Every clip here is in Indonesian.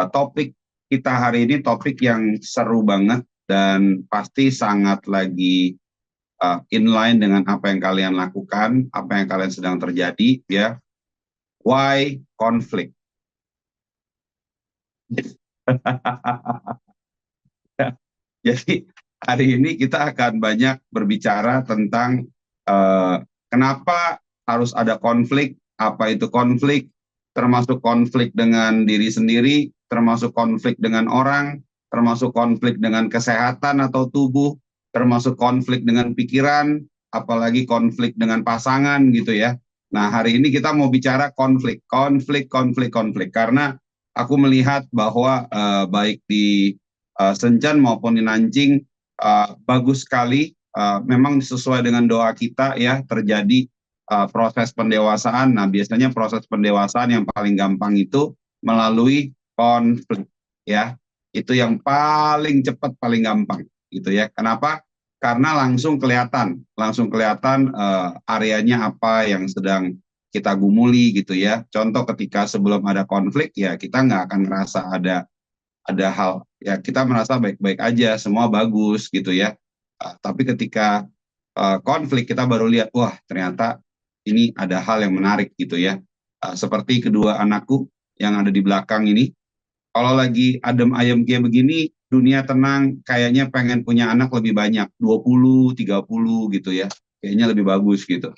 Topik kita hari ini topik yang seru banget dan pasti sangat lagi inline dengan apa yang kalian lakukan, apa yang kalian sedang terjadi, ya. Why conflict? Jadi hari ini kita akan banyak berbicara tentang kenapa harus ada konflik, apa itu konflik, termasuk konflik dengan diri sendiri, termasuk konflik dengan orang, termasuk konflik dengan kesehatan atau tubuh, termasuk konflik dengan pikiran, apalagi konflik dengan pasangan gitu ya. Nah, hari ini kita mau bicara konflik, karena aku melihat bahwa baik di Senjan maupun di Nanjing bagus sekali, memang sesuai dengan doa kita ya, terjadi proses pendewasaan. Nah, biasanya proses pendewasaan yang paling gampang itu melalui konflik ya. Itu yang paling cepat, paling gampang gitu ya. Kenapa? Karena langsung kelihatan areanya apa yang sedang kita gumuli gitu ya. Contoh ketika sebelum ada konflik ya kita nggak akan ngerasa ada hal ya, kita merasa baik-baik aja, semua bagus gitu ya. Tapi ketika konflik kita baru lihat, wah ternyata ini ada hal yang menarik gitu ya. Seperti kedua anakku yang ada di belakang ini, kalau lagi adem ayem kayak begini, dunia tenang, kayaknya pengen punya anak lebih banyak, 20, 30 gitu ya. Kayaknya lebih bagus gitu.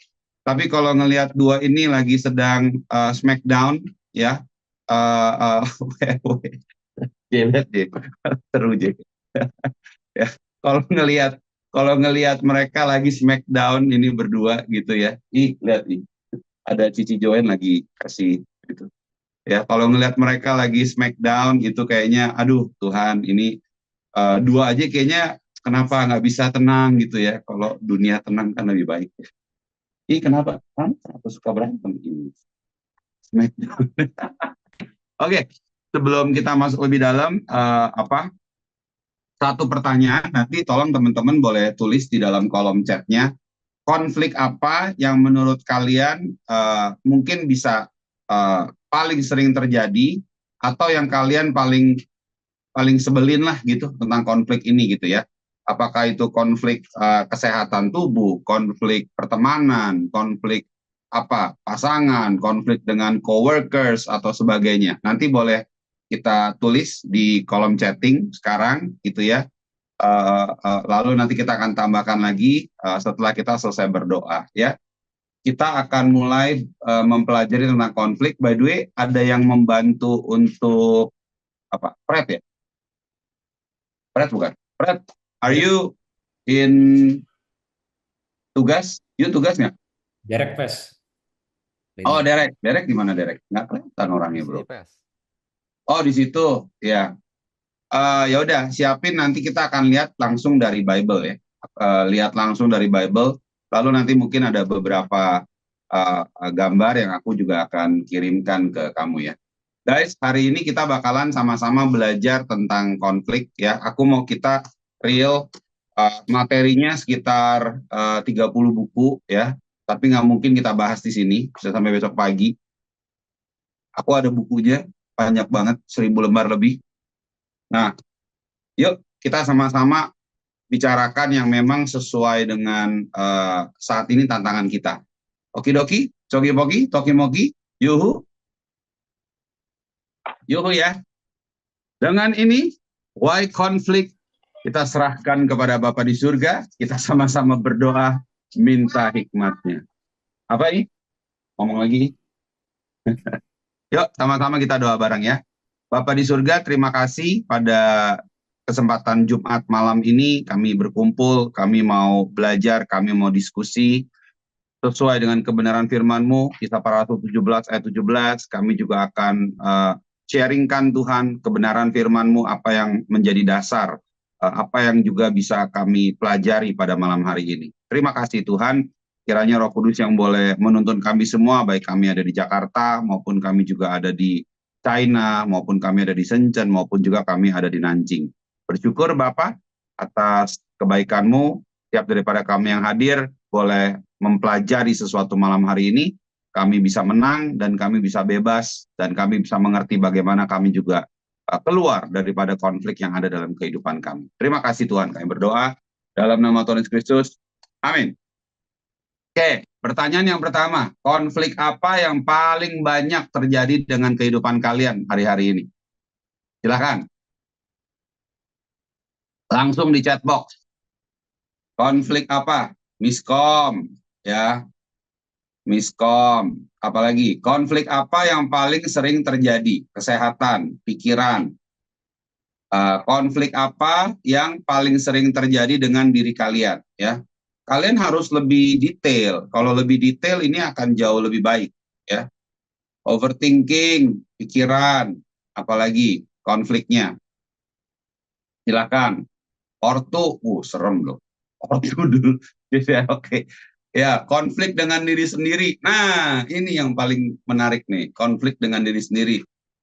Tapi kalau ngelihat dua ini lagi sedang smackdown ya, Jelet deh, seru deh. Ya, kalau ngelihat mereka lagi smackdown ini berdua gitu ya. Ih, lihat nih. Ada Cici Joen lagi kasih gitu. Ya, kalau ngelihat mereka lagi smackdown itu kayaknya aduh Tuhan, ini dua aja kayaknya kenapa nggak bisa tenang gitu ya. Kalau dunia tenang kan lebih baik. Ih, kenapa? Kan aku suka berantem ini. Smackdown. Oke, sebelum kita masuk lebih dalam satu pertanyaan, nanti tolong teman-teman boleh tulis di dalam kolom chatnya, konflik apa yang menurut kalian mungkin bisa paling sering terjadi, atau yang kalian paling paling sebelin lah gitu tentang konflik ini gitu ya. Apakah itu konflik kesehatan tubuh, konflik pertemanan, konflik pasangan, konflik dengan coworkers atau sebagainya. Nanti boleh kita tulis di kolom chatting sekarang gitu ya. Lalu nanti kita akan tambahkan lagi setelah kita selesai berdoa ya. Kita akan mulai mempelajari tentang konflik. By the way, ada yang membantu untuk Fred ya? Fred bukan? Fred, are you in tugas? You tugas nggak? Derek Pes. Oh, Derek. Derek di mana Derek? Nggak kelihatan orangnya, bro. Oh, di situ. Ya. Ya udah, siapin, nanti kita akan lihat langsung dari Bible ya. Lihat langsung dari Bible. Lalu nanti mungkin ada beberapa gambar yang aku juga akan kirimkan ke kamu ya. Guys, hari ini kita bakalan sama-sama belajar tentang konflik ya. Aku mau kita real materinya sekitar 30 buku ya. Tapi nggak mungkin kita bahas di sini, bisa sampai besok pagi. Aku ada bukunya, banyak banget, 1000 lembar lebih. Nah, yuk kita sama-sama bicarakan yang memang sesuai dengan saat ini tantangan kita. Okidoki, cogi-poki, toki-moki, yuhu. Yuhu ya. Dengan ini, why conflict? Kita serahkan kepada Bapa di surga, kita sama-sama berdoa, minta hikmatnya. Apa ini? Ngomong lagi. Yuk, sama-sama kita doa bareng ya. Bapa di surga, terima kasih pada kesempatan Jumat malam ini kami berkumpul, kami mau belajar, kami mau diskusi sesuai dengan kebenaran firman-Mu. Kisah para Rasul 17 ayat 17, kami juga akan sharingkan Tuhan kebenaran firman-Mu, apa yang menjadi dasar, apa yang juga bisa kami pelajari pada malam hari ini. Terima kasih Tuhan, kiranya Roh Kudus yang boleh menuntun kami semua, baik kami ada di Jakarta, maupun kami juga ada di China, maupun kami ada di Shenzhen, maupun juga kami ada di Nanjing. Bersyukur Bapak atas kebaikan-Mu, tiap daripada kami yang hadir boleh mempelajari sesuatu malam hari ini, kami bisa menang dan kami bisa bebas dan kami bisa mengerti bagaimana kami juga keluar daripada konflik yang ada dalam kehidupan kami. Terima kasih Tuhan, kami berdoa dalam nama Tuhan Yesus Kristus. Amin. Oke, pertanyaan yang pertama, konflik apa yang paling banyak terjadi dengan kehidupan kalian hari-hari ini? Silakan. Langsung di chat box. Konflik apa? Miskom, ya. Miskom, apalagi konflik apa yang paling sering terjadi? Kesehatan, pikiran. Konflik apa yang paling sering terjadi dengan diri kalian, ya? Kalian harus lebih detail. Kalau lebih detail ini akan jauh lebih baik, ya. Overthinking, pikiran, apalagi konfliknya. Silakan. Ortu, serem loh. Ortu dulu. Ya, oke. Ya, konflik dengan diri sendiri. Nah, ini yang paling menarik nih, konflik dengan diri sendiri.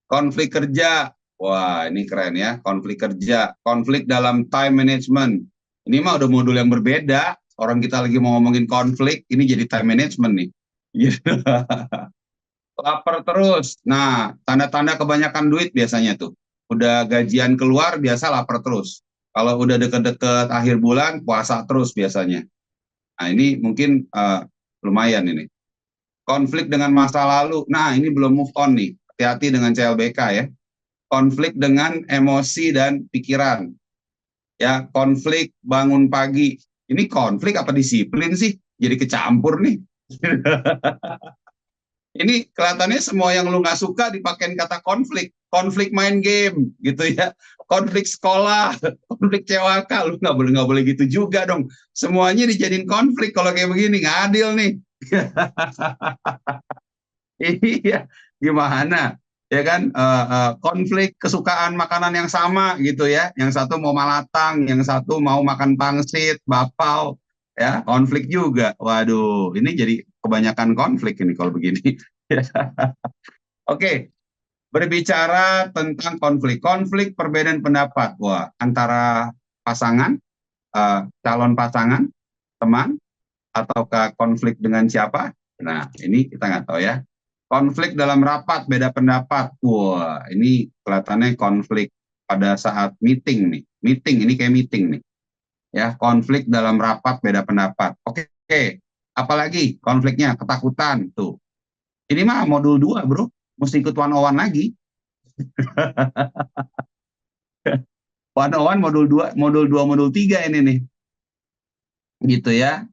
Konflik kerja. Wah, ini keren ya, konflik kerja. Konflik dalam time management. Ini mah udah modul yang berbeda. Orang kita lagi mau ngomongin konflik, ini jadi time management nih. Lapar terus. Nah, tanda-tanda kebanyakan duit biasanya tuh. Udah gajian keluar, biasa lapar terus. Kalau udah deket-deket akhir bulan, puasa terus biasanya. Nah, ini mungkin lumayan ini. Konflik dengan masa lalu. Nah, ini belum move on nih. Hati-hati dengan CLBK ya. Konflik dengan emosi dan pikiran. Ya, konflik bangun pagi. Ini konflik apa disiplin sih? Jadi kecampur nih. Ini kelihatannya semua yang lu nggak suka dipakein kata konflik. Konflik main game gitu ya. Konflik sekolah, konflik CWK, lu nggak boleh gitu juga dong. Semuanya dijadiin konflik kalau kayak begini, nggak adil nih. Iya, gimana? Ya kan, konflik kesukaan makanan yang sama gitu ya. Yang satu mau malatang, yang satu mau makan pangsit, bapau, ya konflik juga. Waduh, ini jadi kebanyakan konflik ini kalau begini. Oke, berbicara tentang konflik. Konflik perbedaan pendapat. Wah, antara pasangan, calon pasangan, teman, ataukah konflik dengan siapa? Nah, ini kita nggak tahu ya. Konflik dalam rapat, beda pendapat. Wah, ini kelihatannya konflik pada saat meeting nih. Meeting, ini kayak meeting nih. Ya, konflik dalam rapat, beda pendapat. Oke, apalagi konfliknya ketakutan tuh. Ini mah modul 2, bro. Mesti ikut 101 lagi. 101 modul 2, modul 3 ini nih. Gitu ya.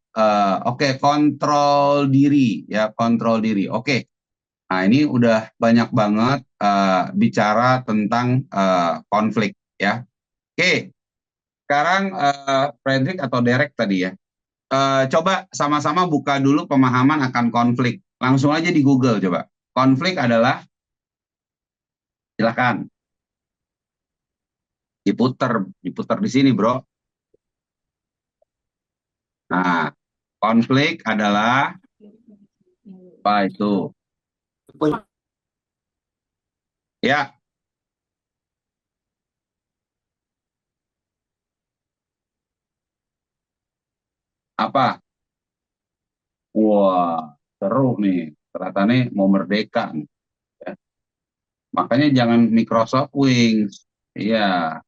Oke, kontrol diri ya, kontrol diri. Oke. Nah, ini udah banyak banget bicara tentang konflik ya. Oke. Sekarang Frederick atau Derek tadi ya. Coba sama-sama buka dulu pemahaman akan konflik. Langsung aja di Google coba. Konflik adalah, silakan. Diputer di sini, bro. Nah, konflik adalah apa itu? Ya, apa? Wah, seru nih. Ternyata nih mau merdeka nih. Ya. Makanya jangan Microsoft Wings. Iya,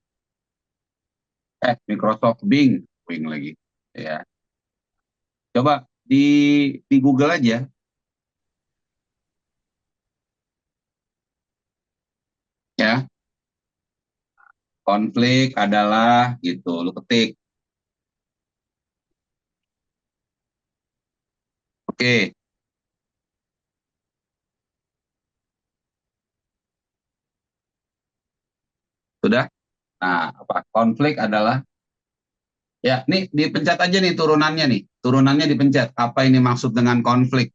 Microsoft Bing, Wing lagi. Ya, coba di Google aja. Ya, konflik adalah gitu, lu ketik. Oke, sudah. Nah, apa? Konflik adalah, ya, nih dipencet aja nih turunannya nih. Turunannya dipencet. Apa ini maksud dengan konflik?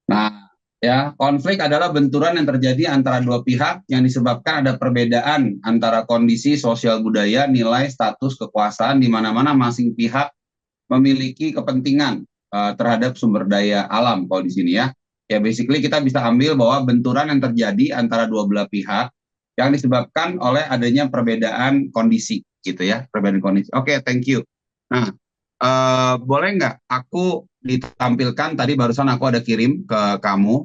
Nah, ya, konflik adalah benturan yang terjadi antara dua pihak yang disebabkan ada perbedaan antara kondisi sosial budaya, nilai, status, kekuasaan di mana-mana masing pihak memiliki kepentingan terhadap sumber daya alam kalau di sini ya. Ya basically kita bisa ambil bahwa benturan yang terjadi antara dua belah pihak yang disebabkan oleh adanya perbedaan kondisi gitu ya, perbedaan kondisi. Oke, thank you. Nah, boleh nggak aku ditampilkan tadi barusan aku ada kirim ke kamu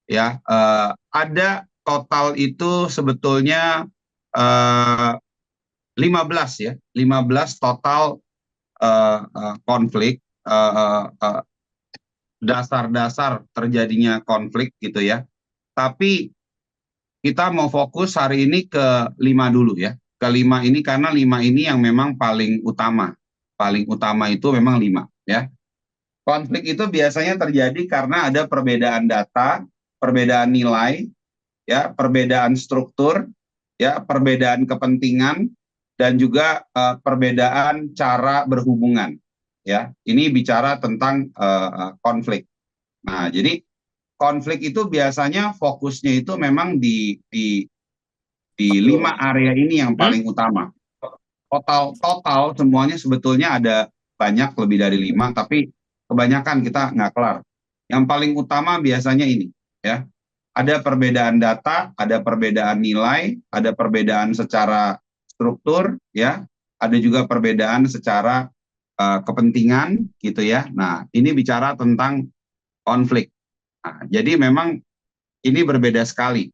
ya, ada total itu sebetulnya 15 ya, 15 total konflik, dasar-dasar terjadinya konflik gitu ya. Tapi kita mau fokus hari ini ke 5 dulu ya. Ke 5 ini karena 5 ini yang memang paling utama. Paling utama itu memang 5 ya. Konflik itu biasanya terjadi karena ada perbedaan data, perbedaan nilai, ya, perbedaan struktur, ya, perbedaan kepentingan, dan juga perbedaan cara berhubungan. Ya, ini bicara tentang konflik. Nah, jadi konflik itu biasanya fokusnya itu memang di 5 area ini yang paling utama. Total semuanya sebetulnya ada banyak lebih dari 5, tapi kebanyakan kita nggak kelar. Yang paling utama biasanya ini, ya. Ada perbedaan data, ada perbedaan nilai, ada perbedaan secara struktur, ya. Ada juga perbedaan secara kepentingan, gitu ya. Nah, ini bicara tentang konflik. Nah, jadi memang ini berbeda sekali.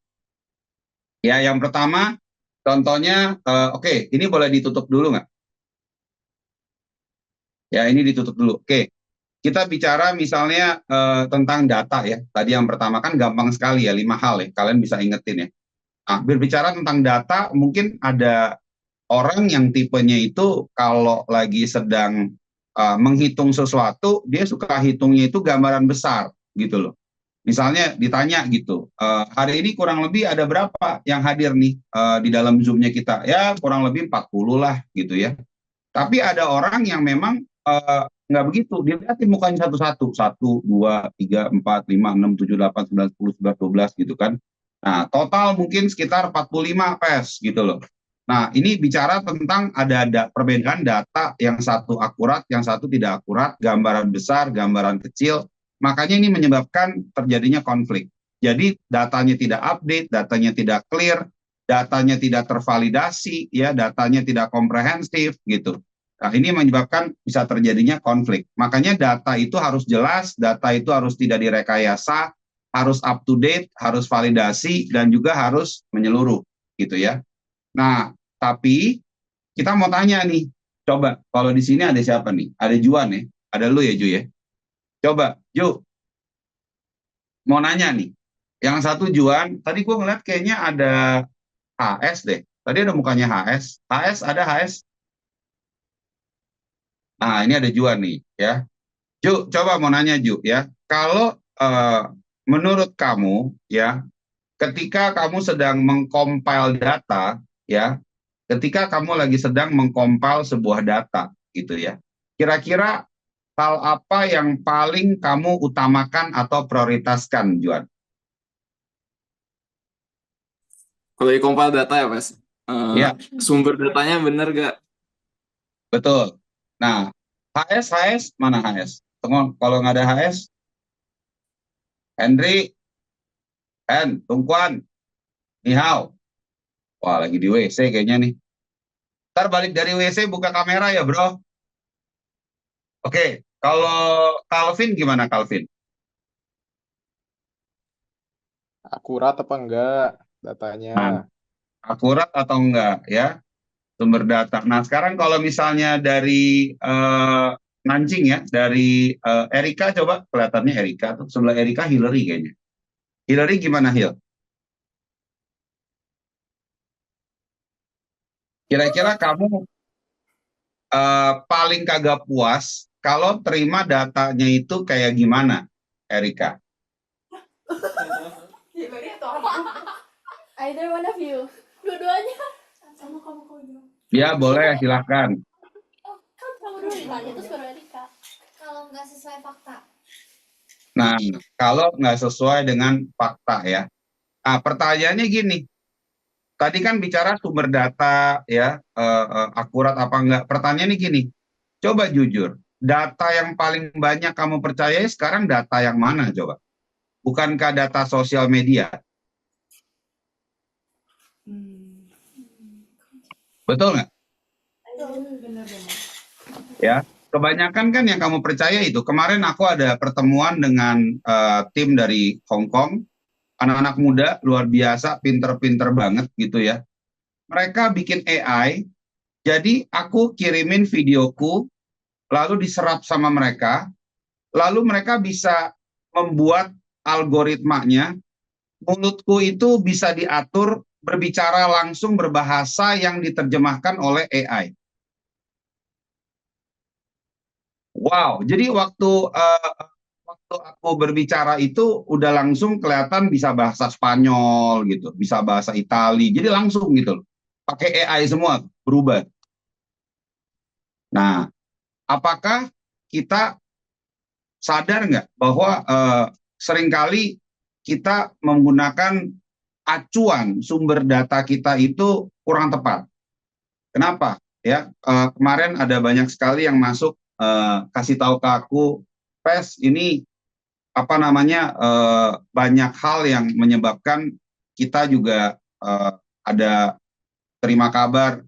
Ya, yang pertama, contohnya, oke, ini boleh ditutup dulu nggak? Ya, ini ditutup dulu. Oke, kita bicara misalnya tentang data ya. Tadi yang pertama kan gampang sekali ya, 5 hal ya. Kalian bisa ingetin ya. Nah, berbicara tentang data, mungkin ada orang yang tipenya itu kalau lagi sedang menghitung sesuatu, dia suka hitungnya itu gambaran besar gitu loh. Misalnya ditanya gitu, hari ini kurang lebih ada berapa yang hadir nih di dalam Zoom-nya kita? Ya kurang lebih 40 lah gitu ya. Tapi ada orang yang memang nggak begitu, dia lihatin mukanya satu-satu, 1, 2, 3, 4, 5, 6, 7, 8, 9, 10, 11, 12 gitu kan. Nah, total mungkin sekitar 45 pes gitu loh. Nah, ini bicara tentang ada perbedaan data, yang satu akurat, yang satu tidak akurat, gambaran besar, gambaran kecil. Makanya ini menyebabkan terjadinya konflik. Jadi datanya tidak update, datanya tidak clear, datanya tidak tervalidasi, ya, datanya tidak komprehensif gitu. Nah, ini menyebabkan bisa terjadinya konflik. Makanya data itu harus jelas, data itu harus tidak direkayasa, harus up to date, harus validasi, dan juga harus menyeluruh gitu ya. Nah, tapi kita mau tanya nih, coba kalau di sini ada siapa nih? Ada Juan ya? Ada lu ya, Ju ya? Coba, Ju, mau nanya nih. Yang satu Juan, tadi gue ngeliat kayaknya ada HS deh. Tadi ada mukanya HS. HS ada HS. Nah, ini ada Juan nih ya. Ju, coba mau nanya Ju ya. Kalau menurut kamu ya, ketika kamu sedang mengcompile data ya, ketika kamu lagi sedang mengcompile sebuah data gitu ya. Kira-kira hal apa yang paling kamu utamakan atau prioritaskan, Juan? Kalau di compile data ya, Mas, Ya, sumber datanya bener gak? betul. Nah, HS mana HS? Tunggu, kalau nggak ada HS, Henry, Tungkuan, Nihao. Wah, lagi di WC kayaknya nih. Ntar balik dari WC buka kamera ya, bro. Oke, kalau Calvin gimana, Calvin? Akurat apa enggak datanya? Nah, akurat atau enggak ya sumber data. Nah, sekarang kalau misalnya dari Nanjing ya, dari Erika, coba kelihatannya Erika tuh sebelah Erika Hillary kayaknya. Hillary gimana, Hill? Kira-kira kamu paling kagak puas kalau terima datanya itu kayak gimana, Erika? Either one of you. Dua-duanya. Sama kamu. Ya, boleh, silahkan. Kan kamu dulu ditanya terus baru Erika. Kalau nggak sesuai fakta. Nah, kalau nggak sesuai dengan fakta ya. Nah, pertanyaannya gini, tadi kan bicara sumber data ya, akurat apa enggak. Pertanyaannya gini, coba jujur, data yang paling banyak kamu percayai sekarang data yang mana coba? Bukankah data sosial media? Betul nggak? Benar. Ya, kebanyakan kan yang kamu percaya itu. Kemarin aku ada pertemuan dengan tim dari Hong Kong, anak-anak muda luar biasa, pinter-pinter banget gitu ya. Mereka bikin AI, jadi aku kirimin videoku, lalu diserap sama mereka, lalu mereka bisa membuat algoritmanya, mulutku itu bisa diatur berbicara langsung berbahasa yang diterjemahkan oleh AI. Wow, jadi waktu aku berbicara itu udah langsung kelihatan bisa bahasa Spanyol gitu, bisa bahasa Itali, jadi langsung gitu loh. Pakai AI semua berubah. Nah, apakah kita sadar nggak bahwa seringkali kita menggunakan acuan sumber data kita itu kurang tepat? Kenapa? Ya, kemarin ada banyak sekali yang masuk kasih tahu ke aku, Pes, ini apa namanya banyak hal yang menyebabkan kita juga ada terima kabar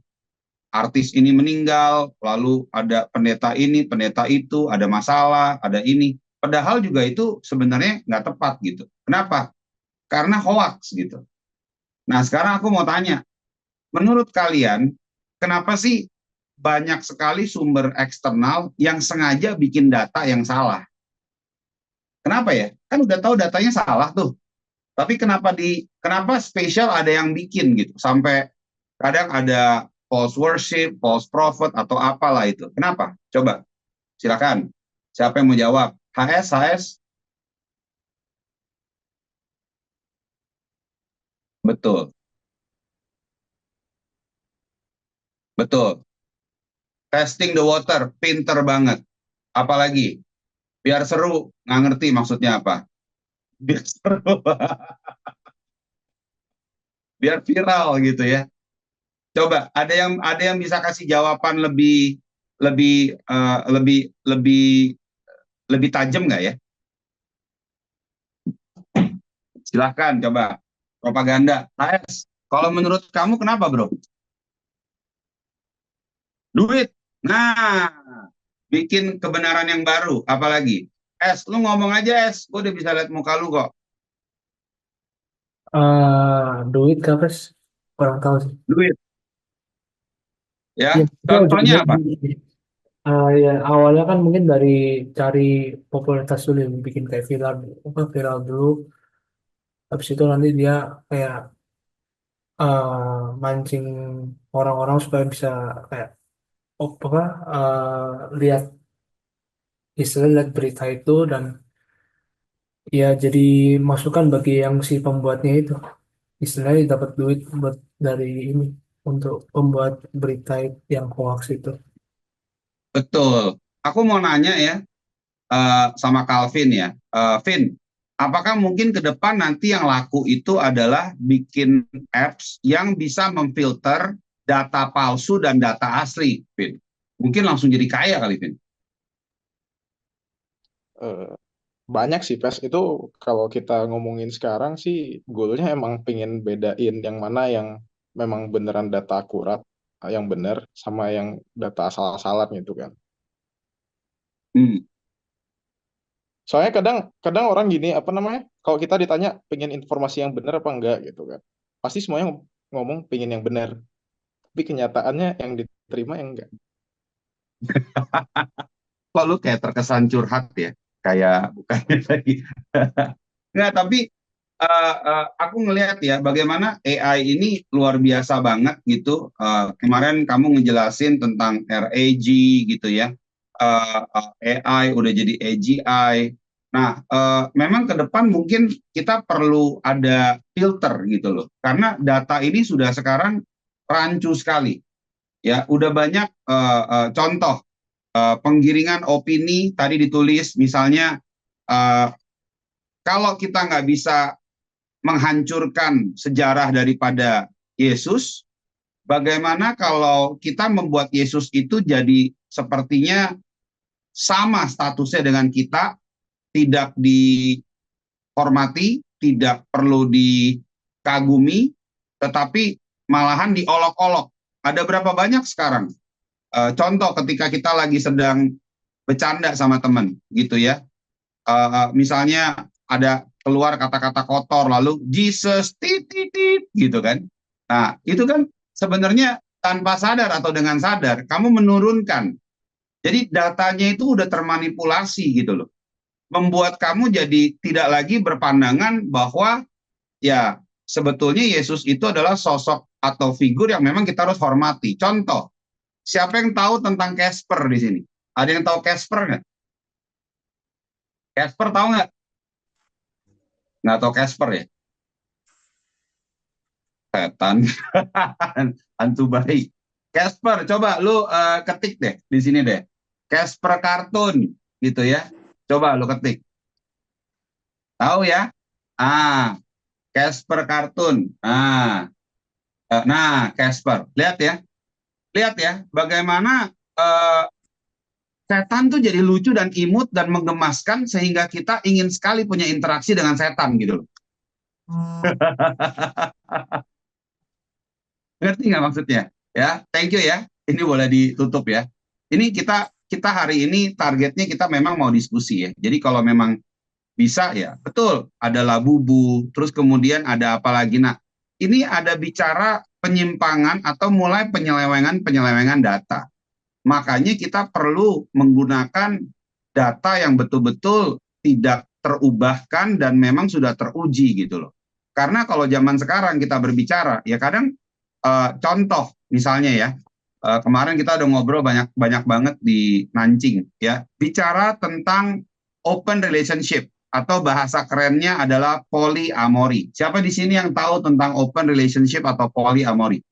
artis ini meninggal, lalu ada pendeta ini, pendeta itu, ada masalah, ada ini. Padahal juga itu sebenarnya nggak tepat gitu. Kenapa? Karena hoax gitu. Nah sekarang aku mau tanya, menurut kalian kenapa sih banyak sekali sumber eksternal yang sengaja bikin data yang salah? Kenapa ya? Kan udah tahu datanya salah tuh. Tapi kenapa spesial ada yang bikin gitu? Sampai kadang ada false worship, false prophet atau apalah itu. Kenapa? Coba, silakan. Siapa yang mau jawab? HS. Betul, betul. Testing the water, pinter banget. Apalagi? Biar seru, nggak ngerti maksudnya apa. Biar seru, biar viral gitu ya. Coba, ada yang bisa kasih jawaban lebih lebih lebih lebih lebih tajam nggak ya? Silahkan coba propaganda. AS, kalau menurut kamu kenapa bro? Duit. Nah, bikin kebenaran yang baru. Apalagi? Lu ngomong aja gue udah bisa lihat muka lu kok. Duit kah, Pres? Kurang tahu sih. Duit. Ya, Ya, itu contohnya juga apa? ya awalnya kan mungkin dari cari popularitas dulu, yang bikin kayak viral, viral dulu. Habis itu nanti dia kayak mancing orang-orang supaya bisa kayak apa lihat lihat berita itu, dan ya jadi masukan bagi yang si pembuatnya itu, istilahnya dapat duit buat dari ini untuk membuat berita yang hoax itu. Betul. Aku mau nanya ya sama Calvin ya. Vin, apakah mungkin ke depan nanti yang laku itu adalah bikin apps yang bisa memfilter data palsu dan data asli, Vin? Mungkin langsung jadi kaya kali, Vin. Eh, banyak sih, Pes. Itu kalau kita ngomongin sekarang sih, goalnya emang pengen bedain yang mana yang memang beneran data akurat, yang bener, sama yang data asal-asalan gitu kan. Hmm, Soalnya kadang kadang orang gini, apa namanya? Kalau kita ditanya pengen informasi yang benar apa enggak gitu kan. Pasti semuanya ngomong pengen yang benar. Tapi kenyataannya yang diterima yang enggak. kok lu kayak terkesan curhat ya? Kayak bukannya lagi. Nggak, tapi aku ngelihat ya bagaimana AI ini luar biasa banget gitu. Kemarin kamu ngejelasin tentang RAG gitu ya. AI udah jadi AGI. Nah, memang ke depan mungkin kita perlu ada filter gitu loh. Karena data ini sudah sekarang rancu sekali. Ya, udah banyak contoh penggiringan opini tadi ditulis misalnya kalau kita nggak bisa menghancurkan sejarah daripada Yesus, bagaimana kalau kita membuat Yesus itu jadi sepertinya sama statusnya dengan kita, tidak dihormati, tidak perlu dikagumi, tetapi malahan diolok-olok. Ada berapa banyak sekarang? Contoh ketika kita lagi sedang bercanda sama teman, gitu ya. Misalnya ada keluar kata-kata kotor, lalu Jesus titit gitu kan. Nah, itu kan sebenarnya tanpa sadar atau dengan sadar, kamu menurunkan. Jadi datanya itu udah termanipulasi gitu loh. Membuat kamu jadi tidak lagi berpandangan bahwa ya sebetulnya Yesus itu adalah sosok atau figur yang memang kita harus hormati. Contoh, siapa yang tahu tentang Casper di sini? Ada yang tahu Casper nggak? Casper tahu nggak? Nggak tahu Casper ya? Setan, hantu baik. Casper, coba lu ketik deh di sini deh. Casper kartun gitu ya. Coba lu ketik. Tahu ya? Ah, Casper kartun. Nah, Casper. Lihat ya. Lihat ya, bagaimana setan tuh jadi lucu dan imut dan menggemaskan sehingga kita ingin sekali punya interaksi dengan setan gitu loh. Ngerti nggak maksudnya? Ya, thank you ya. Ini boleh ditutup ya. Ini kita hari ini targetnya kita memang mau diskusi ya. Jadi kalau memang bisa ya, betul. Ada Labubu, terus kemudian ada apa lagi? Nah, ini ada bicara penyimpangan atau mulai penyelewengan data. Makanya kita perlu menggunakan data yang betul-betul tidak terubahkan dan memang sudah teruji gitu loh. Karena kalau zaman sekarang kita berbicara, ya kadang contoh misalnya ya, kemarin kita udah ngobrol banyak banget di Nancing ya, bicara tentang open relationship atau bahasa kerennya adalah polyamory. Siapa di sini yang tahu tentang open relationship atau polyamory?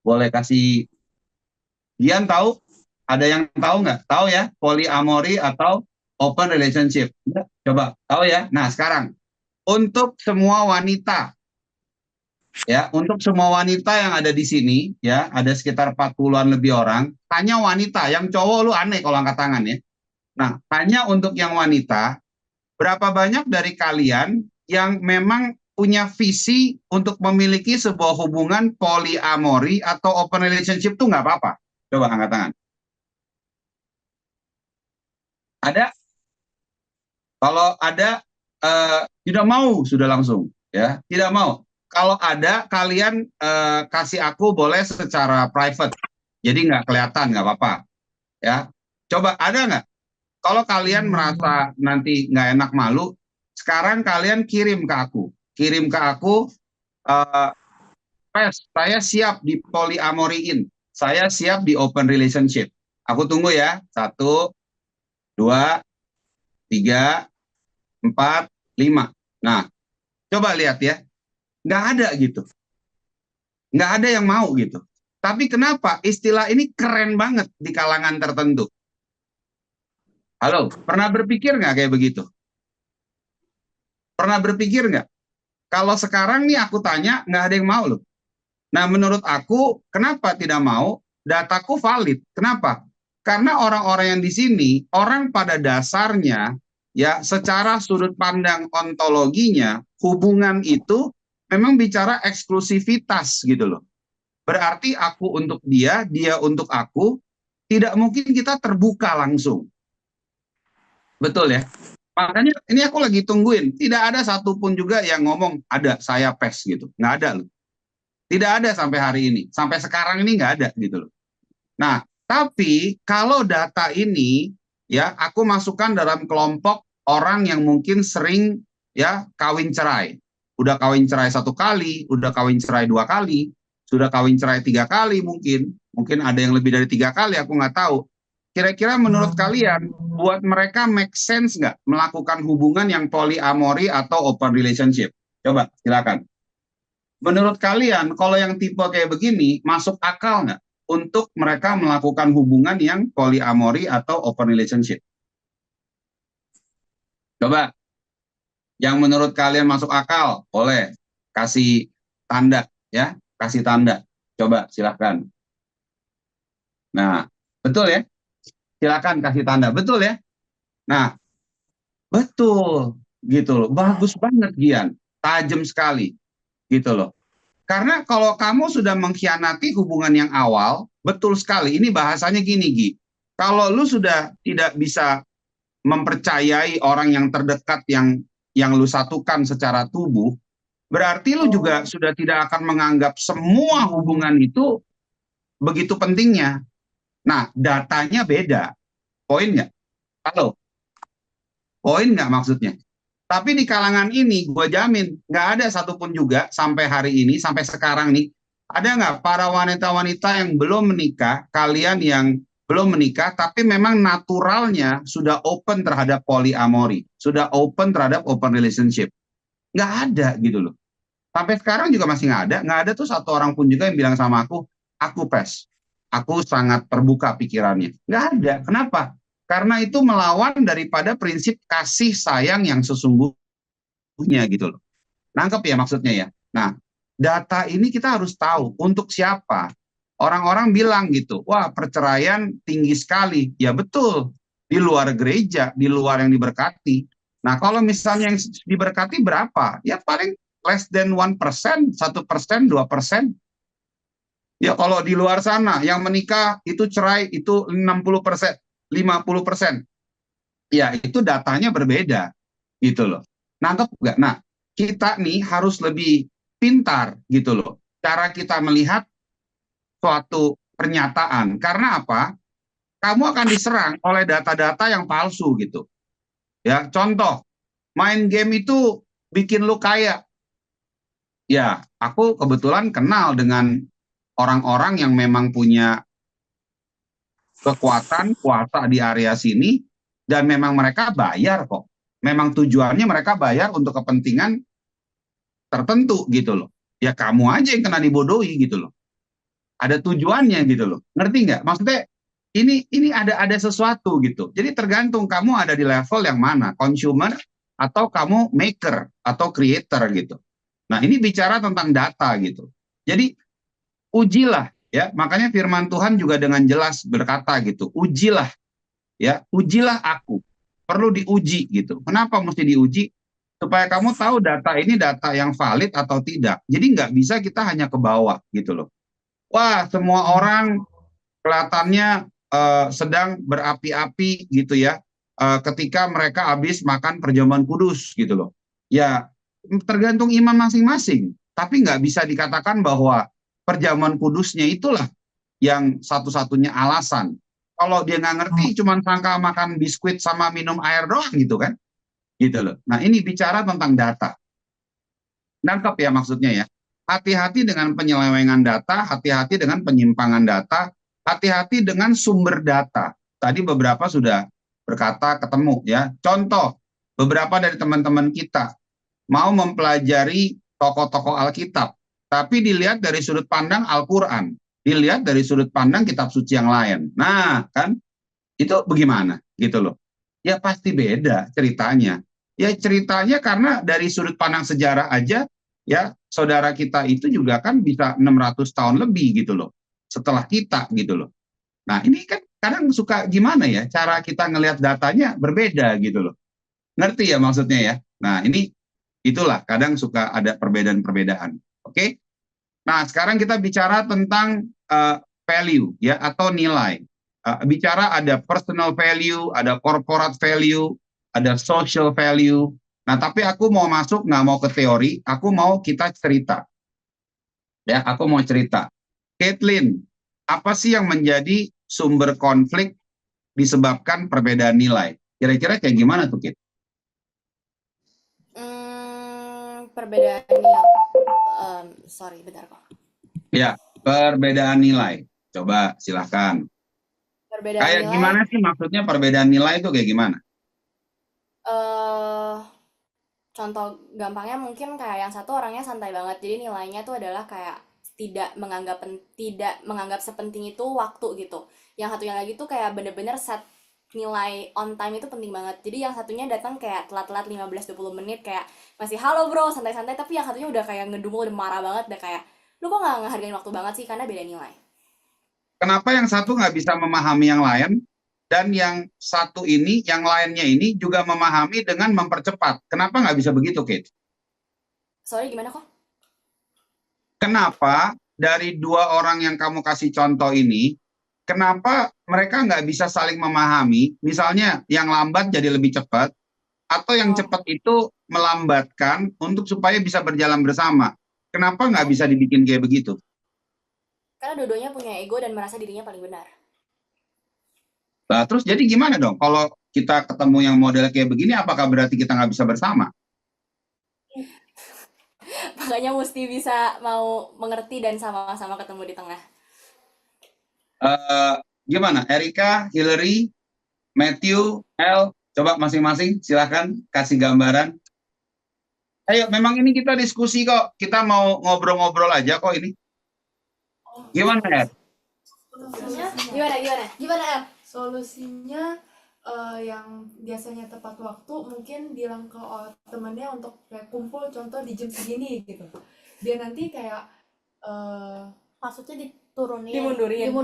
Boleh kasih Dian tahu? Ada yang tahu nggak? Tahu ya, polyamory atau open relationship. Coba, tahu ya? Nah, sekarang untuk semua wanita, ya, untuk semua wanita yang ada di sini, ya, ada sekitar 40-an lebih orang, hanya wanita, yang cowok lu aneh kalau angkat tangan ya. Nah, hanya untuk yang wanita, berapa banyak dari kalian yang memang punya visi untuk memiliki sebuah hubungan polyamory atau open relationship tuh nggak apa-apa? Coba angkat tangan. Ada? Kalau ada, tidak mau sudah langsung, ya, tidak mau. Kalau ada, kalian kasih aku boleh secara private, jadi nggak kelihatan, nggak apa-apa, ya. Coba ada nggak? Kalau kalian merasa nanti nggak enak malu, sekarang kalian kirim ke aku, saya siap di polyamoryin, saya siap di open relationship. Aku tunggu ya, 1, 2, 3, 4, 5. Nah, coba lihat ya, nggak ada gitu, nggak ada yang mau gitu. Tapi kenapa istilah ini keren banget di kalangan tertentu? Halo, pernah berpikir nggak kayak begitu? Pernah berpikir nggak? Kalau sekarang nih aku tanya, nggak ada yang mau loh. Nah, menurut aku, kenapa tidak mau? Dataku valid. Kenapa? Karena orang-orang yang di sini, orang pada dasarnya, ya, secara sudut pandang ontologinya, hubungan itu memang bicara eksklusivitas gitu loh. Berarti aku untuk dia, dia untuk aku, tidak mungkin kita terbuka langsung. Betul ya? Makanya ini aku lagi tungguin, tidak ada satupun juga yang ngomong, ada saya pes gitu. Nggak ada loh. Tidak ada sampai hari ini. Sampai sekarang ini nggak ada gitu loh. Nah, tapi kalau data ini, ya, aku masukkan dalam kelompok orang yang mungkin sering ya kawin cerai. Udah kawin cerai 1 kali, udah kawin cerai 2 kali, sudah kawin cerai 3 kali mungkin ada yang lebih dari 3 kali, aku nggak tahu. Kira-kira menurut kalian, buat mereka make sense nggak melakukan hubungan yang polyamory atau open relationship? Coba, silakan. Menurut kalian, kalau yang tipe kayak begini, masuk akal nggak untuk mereka melakukan hubungan yang polyamory atau open relationship? Coba, yang menurut kalian masuk akal, boleh kasih tanda, ya, kasih tanda. Coba, silakan. Nah, betul ya? Silakan kasih tanda, betul ya? Nah, betul, gitu loh. Bagus banget, Gian. Tajam sekali, gitu loh. Karena kalau kamu sudah mengkhianati hubungan yang awal, betul sekali. Ini bahasanya gini, Gi. Kalau lu sudah tidak bisa mempercayai orang yang terdekat yang lu satukan secara tubuh, berarti lu juga sudah tidak akan menganggap semua hubungan itu begitu pentingnya. Nah, datanya beda. Poin nggak? Halo, poin nggak maksudnya? Tapi di kalangan ini, gue jamin, nggak ada satupun juga sampai hari ini, sampai sekarang nih, ada nggak para wanita-wanita yang belum menikah, kalian yang belum menikah, tapi memang naturalnya sudah open terhadap polyamory, sudah open terhadap open relationship. Nggak ada gitu loh. Sampai sekarang juga masih nggak ada tuh satu orang pun juga yang bilang sama aku pes, aku sangat terbuka pikirannya. Nggak ada. Kenapa? Karena itu melawan daripada prinsip kasih sayang yang sesungguhnya gitu loh. Nangkep ya maksudnya ya. Nah, data ini kita harus tahu untuk siapa. Orang-orang bilang gitu, wah perceraian tinggi sekali. Ya betul, di luar gereja, di luar yang diberkati. Nah, kalau misalnya yang diberkati berapa? Ya paling less than 1%, 1%, 2%. Ya kalau di luar sana yang menikah itu cerai itu 60%, 50%. Ya itu datanya berbeda gitu loh. Nangkep nggak? Nah, kita nih harus lebih pintar gitu loh. Cara kita melihat suatu pernyataan. Karena apa? Kamu akan diserang oleh data-data yang palsu gitu. Ya, contoh, main game itu bikin lu kaya. Ya, aku kebetulan kenal dengan orang-orang yang memang punya kekuatan, kuasa di area sini, dan memang mereka bayar kok. Memang tujuannya mereka bayar untuk kepentingan tertentu gitu loh. Ya kamu aja yang kena dibodohi gitu loh. Ada tujuannya gitu loh. Ngerti nggak? Maksudnya ini ada sesuatu gitu. Jadi tergantung kamu ada di level yang mana, consumer atau kamu maker atau creator gitu. Nah, ini bicara tentang data gitu. Jadi ujilah ya. Makanya firman Tuhan juga dengan jelas berkata gitu, ujilah ya, ujilah aku. Perlu diuji gitu. Kenapa mesti diuji? Supaya kamu tahu data ini data yang valid atau tidak. Jadi nggak bisa kita hanya ke bawah gitu loh. Wah, semua orang kelihatannya sedang berapi-api gitu ya, ketika mereka habis makan perjamuan kudus gitu loh. Ya, tergantung iman masing-masing. Tapi nggak bisa dikatakan bahwa perjamuan kudusnya itulah yang satu-satunya alasan. Kalau dia nggak ngerti, cuma sangka makan biskuit sama minum air doang gitu kan, gitu loh. Nah ini bicara tentang data. Nangkep ya maksudnya ya. Hati-hati dengan penyelewengan data, hati-hati dengan penyimpangan data, hati-hati dengan sumber data. Tadi beberapa sudah berkata ketemu ya. Contoh, beberapa dari teman-teman kita mau mempelajari tokoh-tokoh Alkitab, tapi dilihat dari sudut pandang Al-Quran, dilihat dari sudut pandang kitab suci yang lain. Nah, kan itu bagaimana gitu loh. Ya pasti beda ceritanya. Ya ceritanya karena dari sudut pandang sejarah aja ya saudara kita itu juga kan bisa 600 tahun lebih gitu loh setelah kita gitu loh. Nah, ini kan kadang suka gimana ya cara kita ngelihat datanya berbeda gitu loh. Ngerti ya maksudnya ya. Nah, ini itulah kadang suka ada perbedaan-perbedaan. Oke? Nah, sekarang kita bicara tentang value ya atau nilai. Bicara ada personal value, ada corporate value, ada social value. Nah, tapi aku mau masuk nggak mau ke teori, aku mau kita cerita. Ya, aku mau cerita. Caitlin, apa sih yang menjadi sumber konflik disebabkan perbedaan nilai? Kira-kira kayak gimana tuh, Kit? Perbedaan nilai. Sorry, bentar kok. Ya, perbedaan nilai. Coba silahkan. Perbedaan Kayak nilai. gimana sih maksudnya perbedaan nilai itu kayak gimana? Contoh gampangnya mungkin kayak yang satu orangnya santai banget, jadi nilainya tuh adalah kayak tidak menganggap sepenting itu waktu gitu. Yang satunya lagi tuh kayak bener-bener set nilai on time itu penting banget. Jadi yang satunya datang kayak telat-telat 15-20 menit kayak masih halo bro santai-santai, tapi yang satunya udah kayak ngedumel udah marah banget, udah kayak lu kok nggak ngehargain waktu banget sih, karena beda nilai. Kenapa yang satu nggak bisa memahami yang lain, dan yang satu ini, yang lainnya ini juga memahami dengan mempercepat? Kenapa nggak bisa begitu, Kate? Sorry, gimana kok? Kenapa dari dua orang yang kamu kasih contoh ini, kenapa mereka nggak bisa saling memahami? Misalnya yang lambat jadi lebih cepat, atau yang cepat itu melambatkan untuk supaya bisa berjalan bersama. Kenapa nggak bisa dibikin kayak begitu? Karena dua-duanya punya ego dan merasa dirinya paling benar. Nah, terus jadi gimana dong? Kalau kita ketemu yang model kayak begini, apakah berarti kita nggak bisa bersama? Makanya mesti bisa mau mengerti dan sama-sama ketemu di tengah. Gimana? Erika, Hillary, Matthew, El, coba masing-masing silahkan kasih gambaran. Ayo, memang ini kita diskusi kok. Kita mau ngobrol-ngobrol aja kok ini. Gimana ya? Gimana El? Solusinya yang biasanya tepat waktu mungkin bilang ke temannya untuk kayak kumpul contoh di jam segini gitu. Dia nanti kayak Maksudnya diturunin, ya, dimundurin.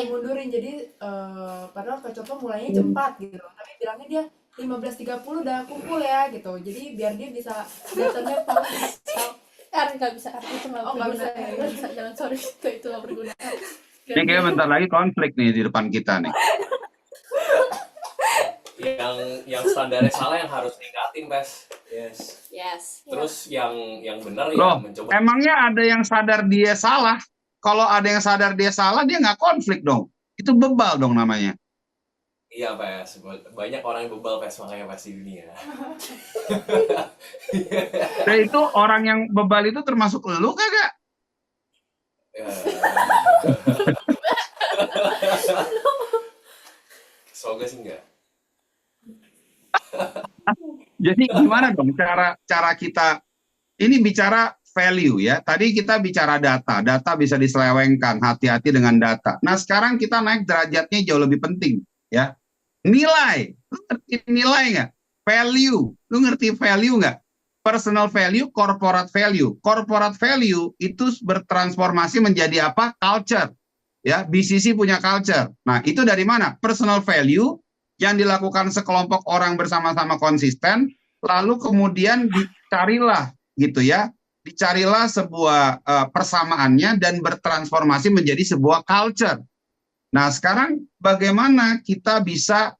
dimundurin. Jadi padahal ke contoh mulainya jam 4 gitu. Tapi bilangnya dia 15.30 udah kumpul ya gitu. Jadi biar dia bisa datangnya pas. Nggak bisa, itu nggak Oh, nggak berguna. bisa ya? Nggak bisa, jangan, sorry, itu nggak berguna. Ini kayaknya bentar lagi konflik nih di depan kita nih. Yang standarnya salah yang harus diingatin, Pes. Yes. Yes. Terus yang benar Loh, ya mencoba. emangnya ada yang sadar dia salah? Kalau ada yang sadar dia salah, dia nggak konflik dong. Itu bebal dong namanya. Iya, Pes. Banyak orang yang bebal, Pes, makanya Pes di dunia. Dan itu orang yang bebal itu termasuk lu kagak? Ya. Semoga sih enggak. Jadi gimana dong cara kita ini bicara value ya. Tadi kita bicara data. Data bisa diselewengkan, hati-hati dengan data. Nah, sekarang kita naik derajatnya jauh lebih penting ya. Nilai. Lu ngerti nilai nggak? Value. Lu ngerti value nggak? Personal value, corporate value. Corporate value itu bertransformasi menjadi apa? Culture. Ya, BCC punya culture. Nah, itu dari mana? Personal value yang dilakukan sekelompok orang bersama-sama konsisten, lalu kemudian dicarilah gitu ya, dicarilah sebuah persamaannya dan bertransformasi menjadi sebuah culture. Nah, sekarang bagaimana kita bisa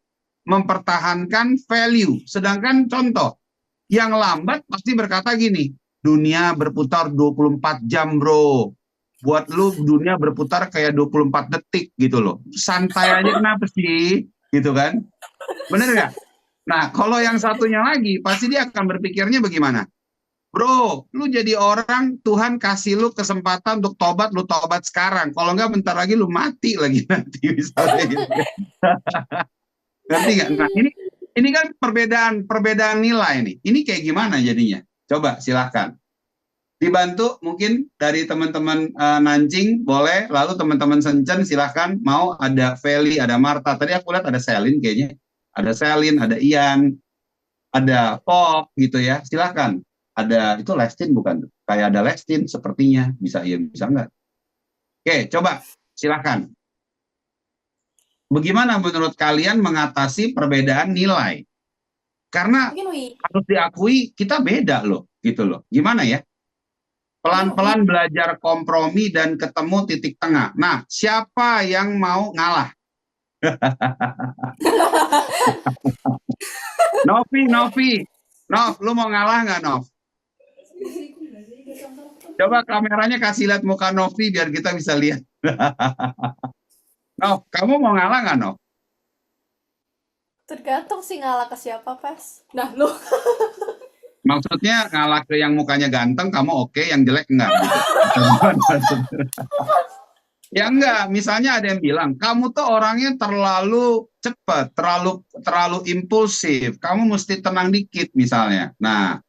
mempertahankan value? Sedangkan contoh, yang lambat pasti berkata gini, dunia berputar 24 jam bro. Buat lu dunia berputar kayak 24 detik gitu loh. Santai aja kenapa sih? Gitu kan? Bener nggak? Nah, kalau yang satunya lagi, pasti dia akan berpikirnya bagaimana? Bro, lu jadi orang, Tuhan kasih lu kesempatan untuk tobat, lu tobat sekarang. Kalau nggak bentar lagi lu mati lagi nanti misalnya gitu. Ngerti nggak? Nah, ini kan perbedaan nilai nih. Ini kayak gimana jadinya? Coba silahkan. Dibantu mungkin dari teman-teman Nancing boleh, lalu teman-teman Sencen silahkan, mau ada Feli, ada Marta, tadi aku lihat ada Selin kayaknya, ada Selin, ada Ian, ada Pok gitu ya, silahkan. Ada itu Lestin bukan? Kayak ada Lestin sepertinya, bisa iya bisa enggak? Oke, coba silahkan. Bagaimana menurut kalian mengatasi perbedaan nilai? Karena Mungkin harus diakui kita beda loh, gitu loh. Gimana ya? Pelan-pelan belajar kompromi dan ketemu titik tengah. Nah, siapa yang mau ngalah? Novi. Nov, lu mau ngalah nggak, Nov? Coba kameranya kasih lihat muka Novi biar kita bisa lihat. Nov, kamu mau ngalah nggak, Nov? tergantung sih ngalah ke siapa, Pes. Nah, lu Maksudnya ngalah ke yang mukanya ganteng, kamu oke, yang jelek enggak? Ya enggak, misalnya ada yang bilang, kamu tuh orangnya terlalu cepat, terlalu impulsif, kamu mesti tenang dikit misalnya. Nah,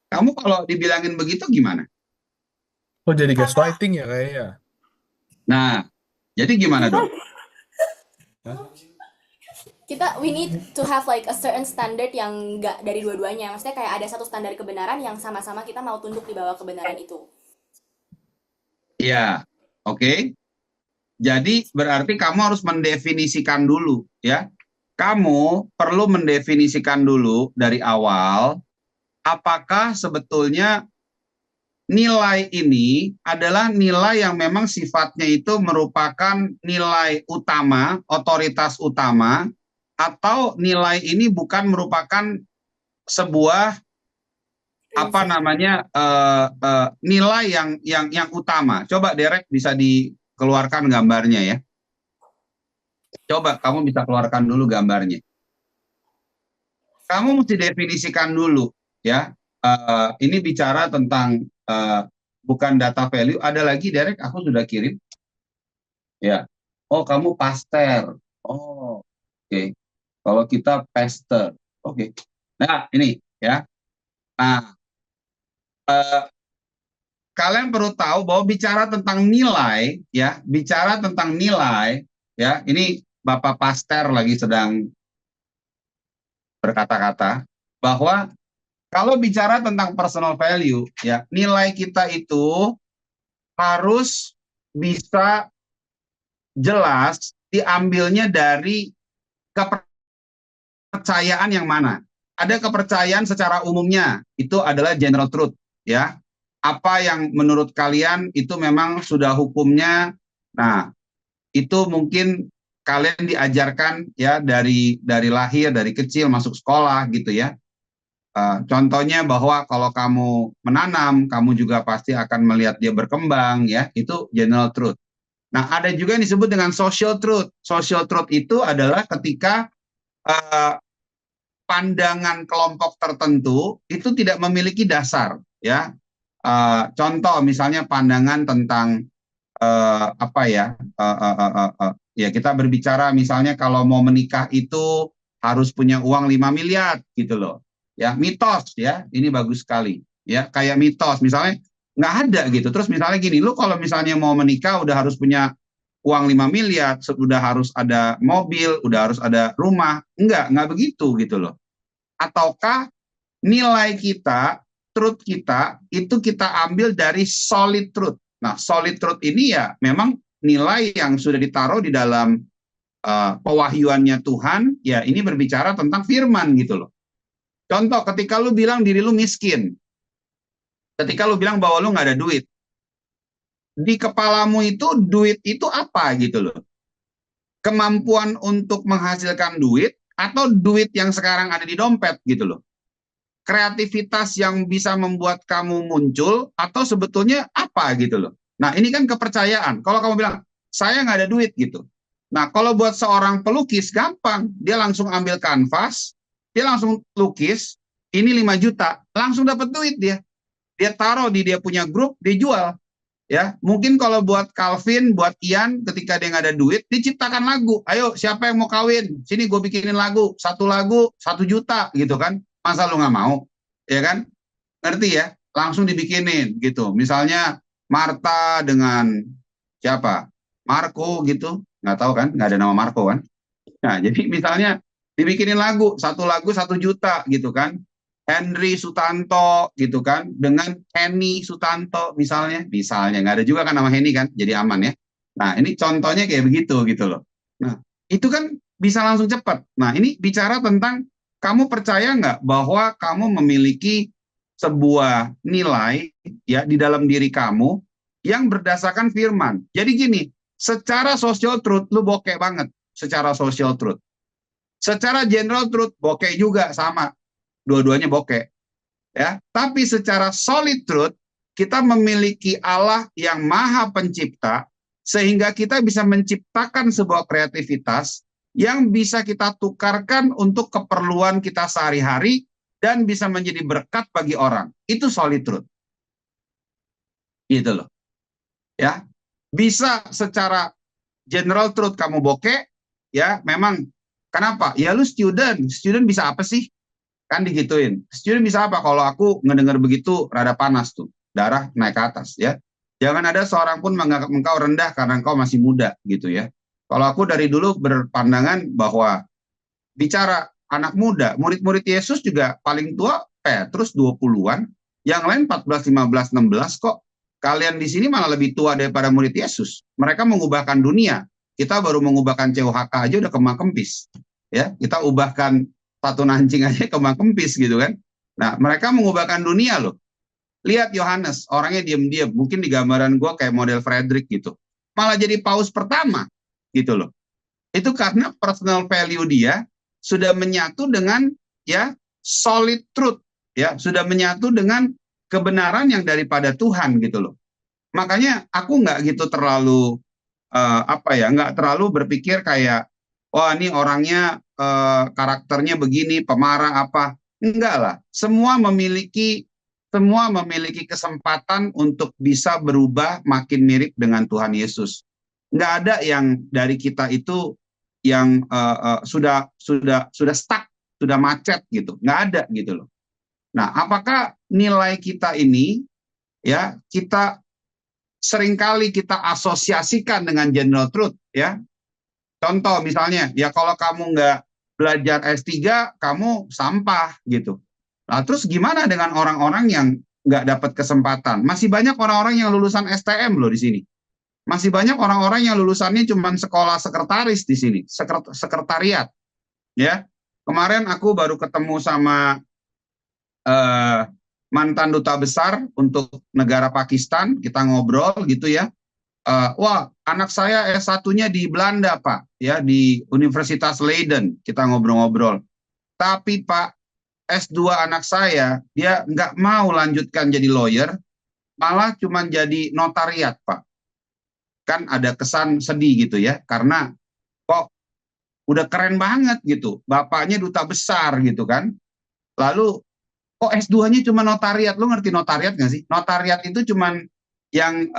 kamu kalau dibilangin begitu gimana? Oh, jadi gaslighting ya kayaknya. Nah, jadi gimana dong? we need to have like a certain standard yang nggak dari dua-duanya. Maksudnya kayak ada satu standar kebenaran yang sama-sama kita mau tunduk di bawah kebenaran itu. Ya, oke. Jadi berarti kamu harus mendefinisikan dulu ya. Kamu perlu mendefinisikan dulu dari awal apakah sebetulnya nilai ini adalah nilai yang memang sifatnya itu merupakan nilai utama, otoritas utama, atau nilai ini bukan merupakan sebuah apa namanya nilai yang utama. Coba Derek bisa dikeluarkan gambarnya ya. Coba kamu bisa keluarkan dulu gambarnya. Kamu mesti definisikan dulu ya. Ini bicara tentang bukan data value. Ada lagi Derek, aku sudah kirim. Ya. Oh, kamu paster. Oh, oke. Kalau kita paster. Oke. Nah, ini ya. Nah, kalian perlu tahu bahwa bicara tentang nilai, ya, bicara tentang nilai, ya, ini Bapak Paster lagi sedang berkata-kata bahwa kalau bicara tentang personal value, ya, nilai kita itu harus bisa jelas diambilnya dari kepercayaan yang mana. Ada kepercayaan secara umumnya, itu adalah general truth, ya. Apa yang menurut kalian itu memang sudah hukumnya. Nah, itu mungkin kalian diajarkan ya dari lahir, dari kecil masuk sekolah gitu ya. Contohnya bahwa kalau kamu menanam, kamu juga pasti akan melihat dia berkembang ya. Itu general truth. Nah, ada juga yang disebut dengan social truth. Social truth itu adalah ketika pandangan kelompok tertentu itu tidak memiliki dasar ya. Contoh misalnya pandangan tentang apa ya, ya kita berbicara misalnya kalau mau menikah itu harus punya uang 5 miliar gitu loh ya, mitos ya, ini bagus sekali ya, kayak mitos misalnya nggak ada gitu. Terus misalnya gini, lu kalau misalnya mau menikah udah harus punya uang 5 miliar, udah harus ada mobil, udah harus ada rumah, nggak begitu gitu loh. Ataukah nilai kita, truth kita, itu kita ambil dari solid truth. Nah, solid truth ini ya memang nilai yang sudah ditaruh di dalam pewahyuannya Tuhan, ya ini berbicara tentang firman gitu loh. Contoh, ketika lu bilang diri lu miskin, ketika lu bilang bahwa lu nggak ada duit, di kepalamu itu duit itu apa gitu loh. Kemampuan untuk menghasilkan duit atau duit yang sekarang ada di dompet gitu loh. Kreativitas yang bisa membuat kamu muncul atau sebetulnya apa gitu loh. Nah, ini kan kepercayaan. Kalau kamu bilang, saya nggak ada duit gitu. Nah, kalau buat seorang pelukis gampang. Dia langsung ambil kanvas, dia langsung lukis, ini 5 juta, langsung dapat duit dia. Dia taruh di dia punya grup, dia jual. Ya, mungkin kalau buat Calvin, buat Ian, ketika dia nggak ada duit, diciptakan lagu. Ayo, siapa yang mau kawin? Sini gue bikinin lagu. 1 lagu, 1 juta gitu kan. Masa lu nggak mau? Ya kan? Ngerti ya? Langsung dibikinin gitu. Misalnya Martha dengan siapa? Marco gitu. Nggak tahu kan? Nggak ada nama Marco kan? Nah, jadi misalnya dibikinin lagu. 1 lagu 1 juta gitu kan. Henry Sutanto gitu kan. Dengan Henny Sutanto misalnya. Misalnya. Nggak ada juga kan nama Henny kan. Jadi aman ya. Nah, ini contohnya kayak begitu gitu loh. Nah, itu kan bisa langsung cepat. Nah, ini bicara tentang kamu percaya nggak bahwa kamu memiliki sebuah nilai ya di dalam diri kamu yang berdasarkan firman. Jadi gini, secara social truth lu bokeh banget, secara social truth. Secara general truth bokeh juga sama. Dua-duanya bokeh. Ya, tapi secara solid truth kita memiliki Allah yang Maha Pencipta sehingga kita bisa menciptakan sebuah kreativitas yang bisa kita tukarkan untuk keperluan kita sehari-hari dan bisa menjadi berkat bagi orang. Itu solid truth. Gitu loh. Ya. Bisa secara general truth kamu bokeh, ya memang. Kenapa? Ya lu student bisa apa sih? Kan digituin. Student bisa apa? Kalau aku ngedengar begitu rada panas tuh. Darah naik ke atas ya. Jangan ada seorang pun menganggap engkau rendah karena engkau masih muda gitu ya. Kalau aku dari dulu berpandangan bahwa bicara anak muda, murid-murid Yesus juga paling tua Petrus 20-an, yang lain 14, 15, 16 kok. Kalian di sini malah lebih tua daripada murid Yesus. Mereka mengubahkan dunia. Kita baru mengubahkan COHK aja udah kembang kempis. Ya, kita ubahkan satu nancing aja kembang kempis gitu kan. Nah, mereka mengubahkan dunia loh. Lihat Yohanes, orangnya diam-diam, mungkin di gambaran gue kayak model Frederick gitu. Malah jadi paus pertama. Gitu loh. Itu karena personal value dia sudah menyatu dengan ya solid truth. ya, sudah menyatu dengan kebenaran yang daripada Tuhan gitu loh. Makanya aku nggak gitu terlalu nggak terlalu berpikir kayak, wah ini orangnya karakternya begini, pemarah apa. Enggak lah. Semua memiliki kesempatan untuk bisa berubah makin mirip dengan Tuhan Yesus. Nggak ada yang dari kita itu yang sudah stuck, sudah macet gitu. Nggak ada gitu loh. Nah, apakah nilai kita ini ya seringkali kita asosiasikan dengan general truth ya. Contoh misalnya, ya kalau kamu nggak belajar S3, kamu sampah gitu. Nah, terus gimana dengan orang-orang yang nggak dapat kesempatan? Masih banyak orang-orang yang lulusan STM loh di sini. Masih banyak orang-orang yang lulusannya cuma sekolah sekretaris di sini, sekretariat. Ya, kemarin aku baru ketemu sama mantan duta besar untuk negara Pakistan, kita ngobrol gitu ya. Wah, anak saya S1-nya di Belanda, Pak, ya di Universitas Leiden, kita ngobrol-ngobrol. Tapi Pak, S2 anak saya, dia nggak mau lanjutkan jadi lawyer, malah cuma jadi notariat, Pak. Kan ada kesan sedih gitu ya, karena kok udah keren banget gitu, bapaknya duta besar gitu kan. Lalu kok S2-nya cuma notariat? Lo ngerti notariat nggak sih? Notariat itu cuman yang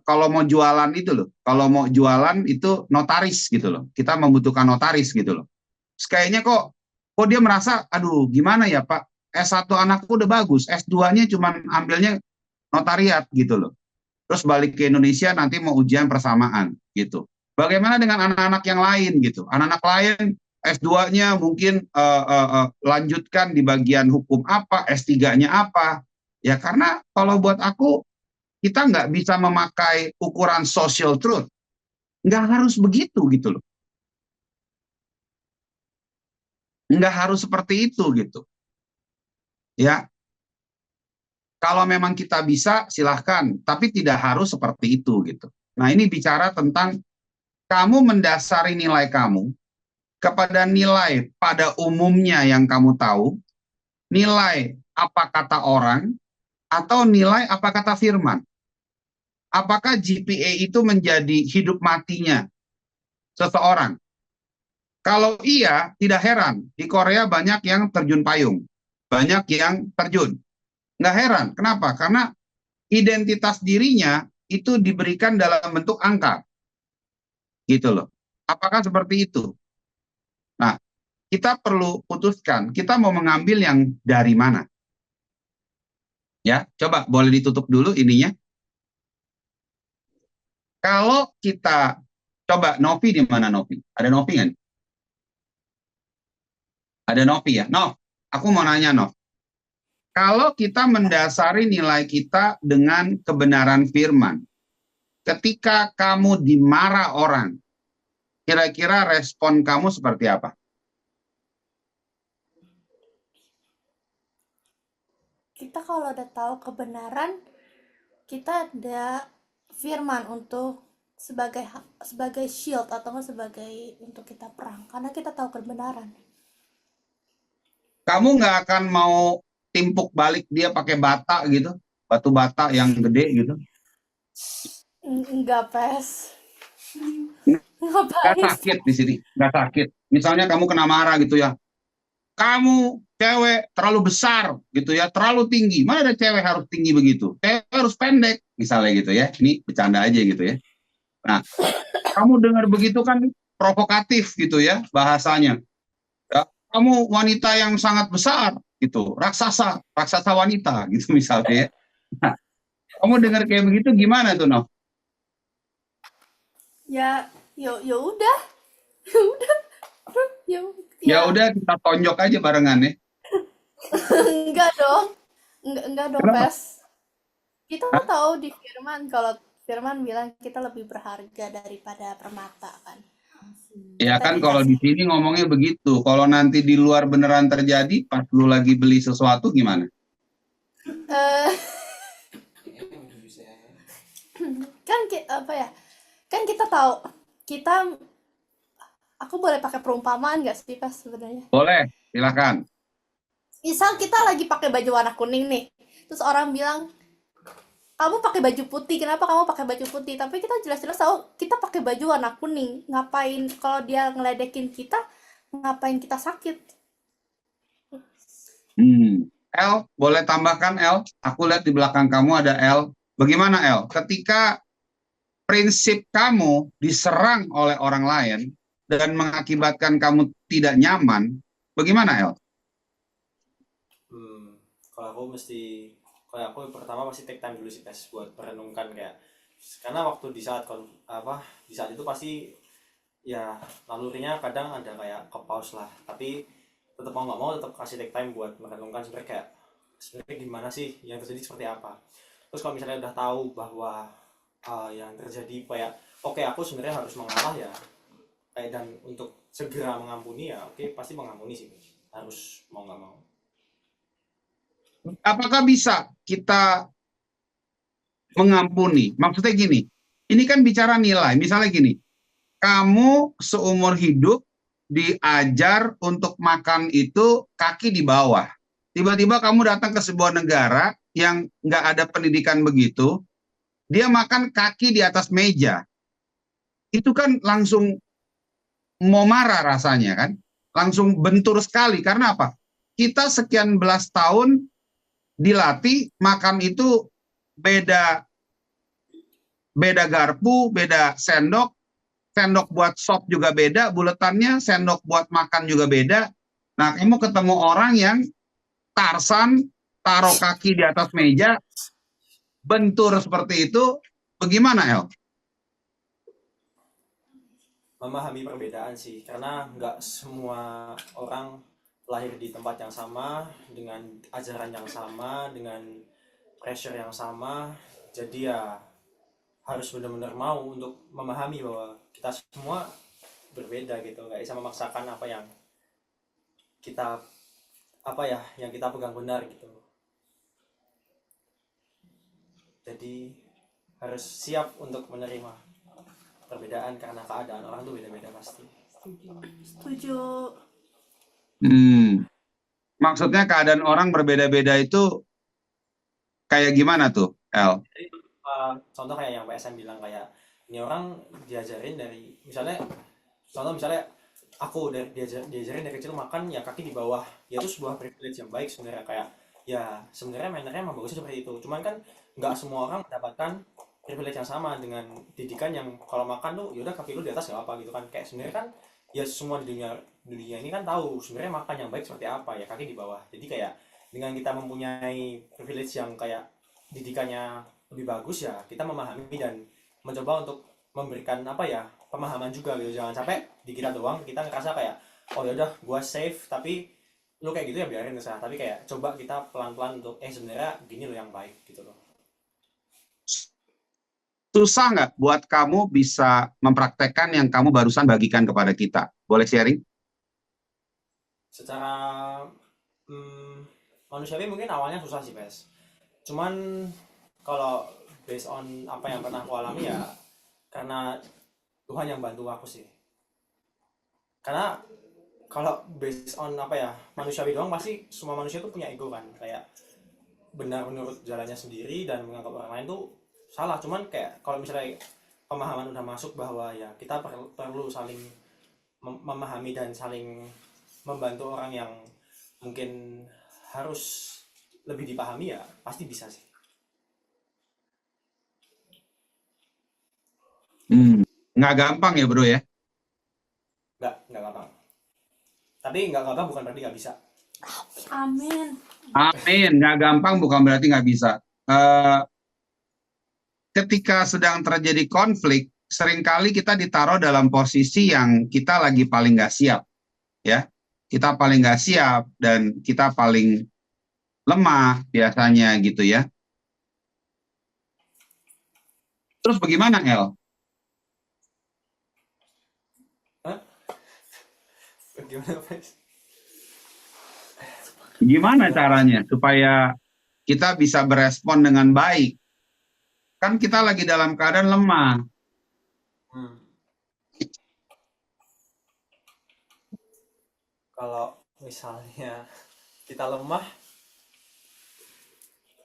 kalau mau jualan itu loh. Kalau mau jualan itu notaris gitu loh. Kita membutuhkan notaris gitu loh. Terus kayaknya kok dia merasa, aduh gimana ya Pak, S1 anakku udah bagus, S2-nya cuman ambilnya notariat gitu loh. Terus balik ke Indonesia nanti mau ujian persamaan gitu. Bagaimana dengan anak-anak yang lain gitu? Anak-anak lain S2-nya mungkin lanjutkan di bagian hukum apa, S3-nya apa. Ya karena kalau buat aku, kita nggak bisa memakai ukuran social truth. Nggak harus begitu gitu loh. Nggak harus seperti itu gitu. Ya, kalau memang kita bisa silahkan, tapi tidak harus seperti itu gitu. Nah ini bicara tentang kamu mendasari nilai kamu kepada nilai pada umumnya yang kamu tahu, nilai apa kata orang, atau nilai apa kata firman. Apakah GPA itu menjadi hidup matinya seseorang? Kalau iya, tidak heran. Di Korea banyak yang terjun payung. Banyak yang terjun. Nggak heran. Kenapa? Karena identitas dirinya itu diberikan dalam bentuk angka. Gitu loh. Apakah seperti itu? Nah, kita perlu putuskan. Kita mau mengambil yang dari mana? Ya, coba boleh ditutup dulu ininya. Kalau kita coba Novi di mana Novi? Ada Novi kan? Ada Novi ya? Nov, aku mau nanya Nov. Kalau kita mendasari nilai kita dengan kebenaran firman, ketika kamu dimarah orang, kira-kira respon kamu seperti apa? Kita kalau udah tahu kebenaran, kita ada firman untuk sebagai shield atau sebagai untuk kita perang karena kita tahu kebenaran. Kamu nggak akan mau timpuk balik dia pakai bata gitu, batu bata yang gede gitu? Enggak, Pes. Nggak Ngapain? sakit di sini, nggak sakit. Misalnya kamu kena marah gitu ya, kamu cewek terlalu besar gitu ya, terlalu tinggi. Mana ada cewek harus tinggi begitu? Cewek harus pendek, misalnya gitu ya. Ini bercanda aja gitu ya. Nah, kamu dengar begitu kan provokatif gitu ya bahasanya. Ya, kamu wanita yang sangat besar gitu, raksasa wanita gitu misalnya ya. Nah, kamu dengar kayak begitu gimana tuh, Nov? Ya, ya udah. Ya udah. Ya, Ya udah kita tonjok aja barengan ya. enggak dong. Enggak dong, Kenapa? Pes. Kita tahu di firman kalau firman bilang kita lebih berharga daripada permata kan. Ya Kita kan kalau di dikasih sini ngomongnya begitu. Kalau nanti di luar beneran terjadi, pas lu lagi beli sesuatu gimana? eh kan apa ya? Kan kita tahu aku boleh pakai perumpamaan nggak sih Pas sebenarnya? Boleh, silakan. Misal kita lagi pakai baju warna kuning nih, terus orang bilang kamu pakai baju putih, kenapa kamu pakai baju putih? Tapi kita jelas-jelas tahu kita pakai baju warna kuning. Ngapain kalau dia ngeledekin kita, ngapain kita sakit? El, boleh tambahkan El? Aku lihat di belakang kamu ada El. Bagaimana El? Ketika prinsip kamu diserang oleh orang lain dan mengakibatkan kamu tidak nyaman, bagaimana El? Kalau aku pertama pasti take time dulu sih Pes buat merenungkan kayak, karena waktu di saat itu pasti ya nalurinya kadang ada kayak ke pause lah, tapi tetap mau nggak mau tetap kasih take time buat merenungkan sebenarnya kayak sebenarnya gimana sih yang terjadi, seperti apa. Terus kalau misalnya udah tahu bahwa yang terjadi kayak oke, aku sebenarnya harus mengalah ya, kayak, dan untuk segera mengampuni ya oke, pasti mengampuni sih, harus mau nggak mau. Apakah bisa kita mengampuni? Maksudnya gini, ini kan bicara nilai. Misalnya gini, kamu seumur hidup diajar untuk makan itu kaki di bawah. Tiba-tiba kamu datang ke sebuah negara yang nggak ada pendidikan begitu, dia makan kaki di atas meja. Itu kan langsung mau marah rasanya kan? Langsung bentur sekali. Karena apa? Kita sekian belas tahun dilatih makan itu beda garpu, beda sendok buat sop juga beda, buletannya, sendok buat makan juga beda. Nah, kamu ketemu orang yang Tarsan, taruh kaki di atas meja, bentur seperti itu, bagaimana El? Memahami perbedaan sih, karena nggak semua orang lahir di tempat yang sama, dengan ajaran yang sama, dengan pressure yang sama. Jadi ya harus benar-benar mau untuk memahami bahwa kita semua berbeda gitu, nggak bisa memaksakan apa yang kita pegang benar gitu. Jadi harus siap untuk menerima perbedaan, karena keadaan orang tuh beda-beda pasti. Setuju. Maksudnya keadaan orang berbeda-beda itu kayak gimana tuh, El? Contoh kayak yang PSM bilang, kayak ini orang diajarin dari misalnya aku diajarin dari kecil makan ya kaki di bawah, ya itu sebuah privilege yang baik sebenarnya, kayak ya sebenarnya mannernya emang bagusnya seperti itu, cuman kan nggak semua orang mendapatkan privilege yang sama dengan didikan yang kalau makan tuh yaudah kaki lu di atas nggak apa gitu kan. Kayak sebenarnya kan ya semua di dunia ini kan tahu sebenarnya makan yang baik seperti apa, ya kaki di bawah. Jadi kayak dengan kita mempunyai privilege yang kayak didikannya lebih bagus, ya kita memahami dan mencoba untuk memberikan pemahaman juga gitu. Jangan sampai di kita doang kita ngerasa kayak oh yaudah gua safe, tapi lu kayak gitu ya biarin usaha, tapi kayak coba kita pelan-pelan untuk sebenarnya gini loh yang baik gitu loh. Susah nggak buat kamu bisa mempraktekkan yang kamu barusan bagikan kepada kita? Boleh sharing? Secara manusiawi mungkin awalnya susah sih Pes, cuman kalau based on apa yang pernah aku alami ya karena Tuhan yang bantu aku sih. Karena kalau based on manusiawi doang, pasti semua manusia tuh punya ego kan, kayak benar menurut jalannya sendiri dan menganggap orang lain tuh salah. Cuman kayak kalau misalnya pemahaman udah masuk bahwa ya kita perlu saling memahami dan saling membantu orang yang mungkin harus lebih dipahami, ya pasti bisa sih. Nggak gampang ya bro ya? Nggak gampang. Tapi nggak gampang bukan berarti nggak bisa. Amin. Amin, nggak gampang bukan berarti nggak bisa. Ketika sedang terjadi konflik, seringkali kita ditaruh dalam posisi yang kita lagi paling nggak siap, ya. Kita paling nggak siap dan kita paling lemah biasanya gitu ya. Terus bagaimana El? Gimana caranya supaya kita bisa berespon dengan baik? Kan kita lagi dalam keadaan lemah. Kalau misalnya kita lemah,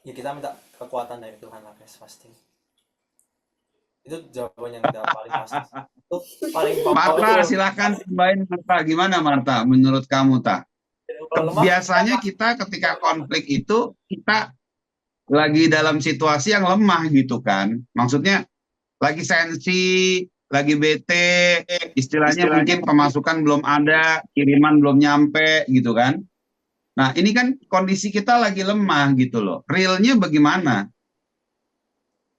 ya kita minta kekuatan dari Tuhan lah guys, pasti. Itu jawaban yang udah paling pasti. Itu paling Marta, powerful. silakan tambahin Marta. Gimana Marta? Menurut kamu, Ta? Kalau lemah, Biasanya kita ketika konflik itu kita lagi dalam situasi yang lemah gitu kan. Maksudnya lagi sensi, lagi bete, istilahnya mungkin pemasukan belum ada, kiriman belum nyampe gitu kan. Nah, ini kan kondisi kita lagi lemah gitu loh. Realnya bagaimana?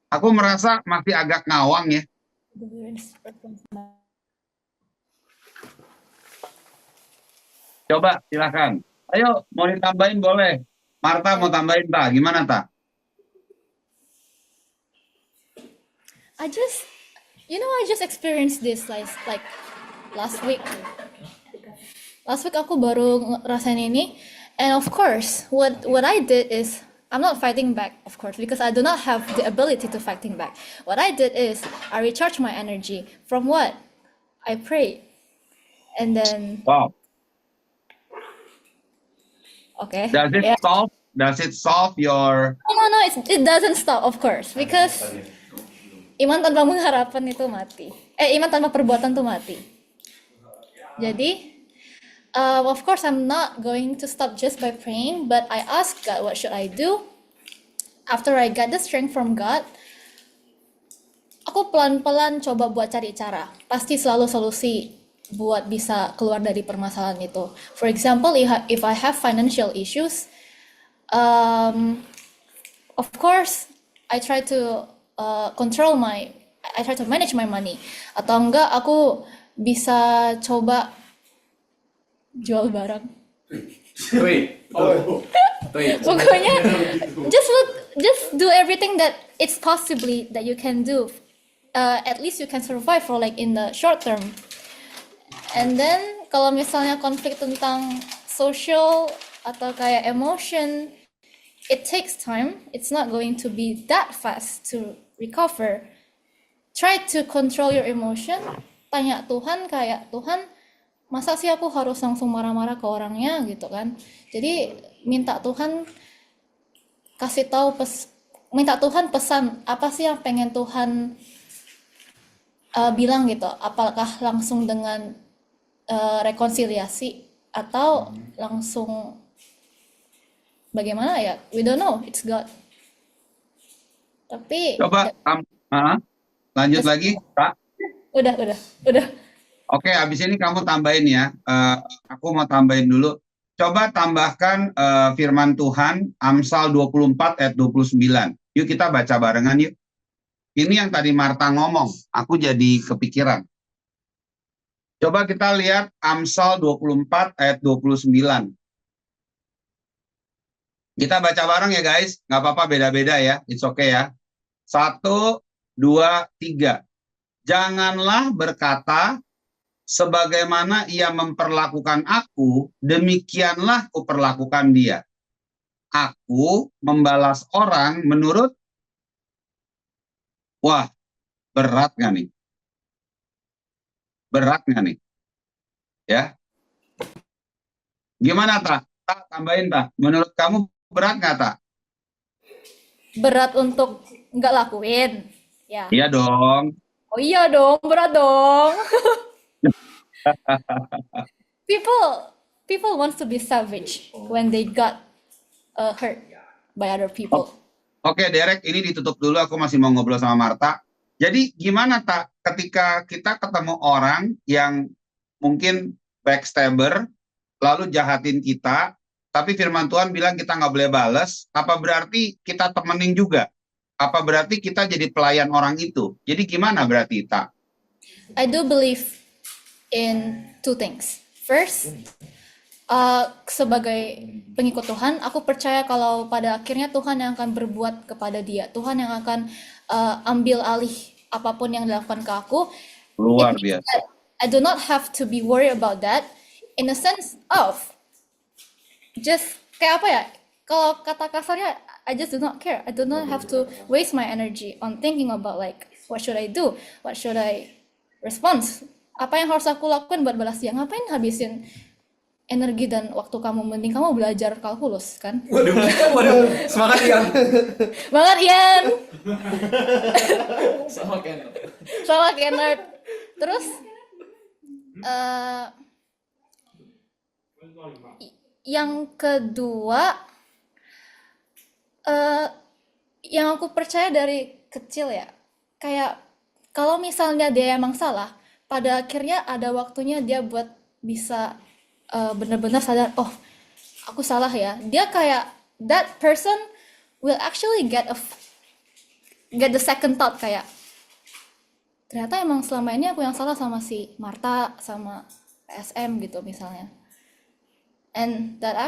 Aku merasa masih agak ngawang ya. Coba silakan. Ayo, mau ditambahin boleh. Marta mau tambahin, Ta? Gimana, Ta? I just experienced this like last week. Last week aku baru ngerasain ini, and of course, what I did is I'm not fighting back, of course, because I do not have the ability to fighting back. What I did is I recharged my energy from what I prayed, and then Wow. okay, Does it yeah. solve? Does it solve your? No, it doesn't stop, of course, because iman tanpa pengharapan itu mati. Iman tanpa perbuatan itu mati. Jadi, of course, I'm not going to stop just by praying, but I ask God, what should I do? After I get the strength from God, aku pelan-pelan coba buat cari cara. Pasti selalu solusi buat bisa keluar dari permasalahan itu. For example, if I have financial issues, of course, I try to I try to manage my money. Atau enggak, aku bisa coba jual barang. Pokoknya just do everything that it's possibly that you can do. At least you can survive for like in the short term. And then kalau misalnya konflik tentang social atau kayak emotion, it takes time. It's not going to be that fast to recover. Try to control your emotion. Tanya Tuhan kayak, Tuhan, masa sih aku harus langsung marah-marah ke orangnya gitu kan? Jadi minta Tuhan kasih tahu minta Tuhan pesan apa sih yang pengen Tuhan bilang gitu. Apakah langsung dengan rekonsiliasi atau langsung bagaimana ya? We don't know, it's God. Tapi Coba lanjut lagi, Kak. udah. Oke, habis ini kamu tambahin ya. Aku mau tambahin dulu. Coba tambahkan firman Tuhan Amsal 24 ayat 29. Yuk kita baca barengan yuk. Ini yang tadi Marta ngomong, aku jadi kepikiran. Coba kita lihat Amsal 24 ayat 29. Kita baca bareng ya guys, nggak apa-apa beda-beda ya, it's okay ya. 1, 2, 3. Janganlah berkata, sebagaimana ia memperlakukan aku, demikianlah kuperlakukan dia. Aku membalas orang menurut, wah, berat nggak nih? Berat nggak nih? Ya. Gimana, Tak? Tak, tambahin, Tak. Menurut kamu berat nggak, Tak? Berat untuk nggak lakuin. Ya. Iya dong. Oh iya dong, berat dong. People wants to be savage when they got hurt by other people. Oke, Derek, ini ditutup dulu. Aku masih mau ngobrol sama Marta. Jadi gimana, Tak, ketika kita ketemu orang yang mungkin backstabber, lalu jahatin kita, tapi firman Tuhan bilang kita nggak boleh balas, apa berarti kita temenin juga? Apa berarti kita jadi pelayan orang itu? Jadi gimana berarti, Tak? I do believe in two things. First, sebagai pengikut Tuhan, aku percaya kalau pada akhirnya Tuhan yang akan berbuat kepada dia. Tuhan yang akan ambil alih apapun yang dilakukan ke aku. Luar biasa. I do not have to be worried about that. In a sense of just kayak apa ya? Kalau kata kasarnya, I just do not care. I do not have to waste my energy on thinking about like what should I do, what should I respond. Apa yang harus aku lakukan buat balas dia? Ngapain habisin energi dan waktu kamu, mending kamu belajar kalkulus kan. Waduh, semangat ya. Banget Ian. Sama kayak Sama Kenneth. Terus eh, yang kedua, eh, yang aku percaya dari kecil ya, kayak kalau misalnya dia emang salah, pada akhirnya ada waktunya dia buat bisa benar-benar sadar, oh aku salah ya. Dia kayak that person will actually get the second thought, kayak ternyata emang selama ini aku yang salah sama si Marta sama PSM gitu misalnya. And that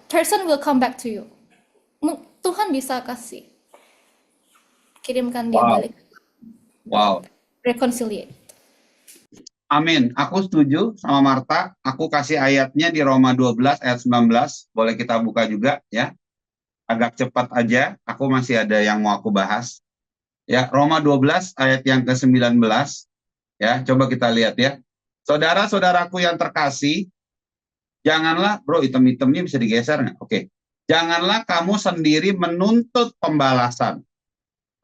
person will come back to you. Tuhan bisa kirimkan dia Wow. balik, Wow. reconciliate. Amin. Aku setuju sama Marta. Aku kasih ayatnya di Roma 12 ayat 19. Boleh kita buka juga ya. Agak cepat aja. Aku masih ada yang mau aku bahas. Ya, Roma 12 ayat yang ke-19. Ya, coba kita lihat ya. Saudara-saudaraku yang terkasih, janganlah, bro, item-itemnya bisa digeser nggak? Oke. Janganlah kamu sendiri menuntut pembalasan.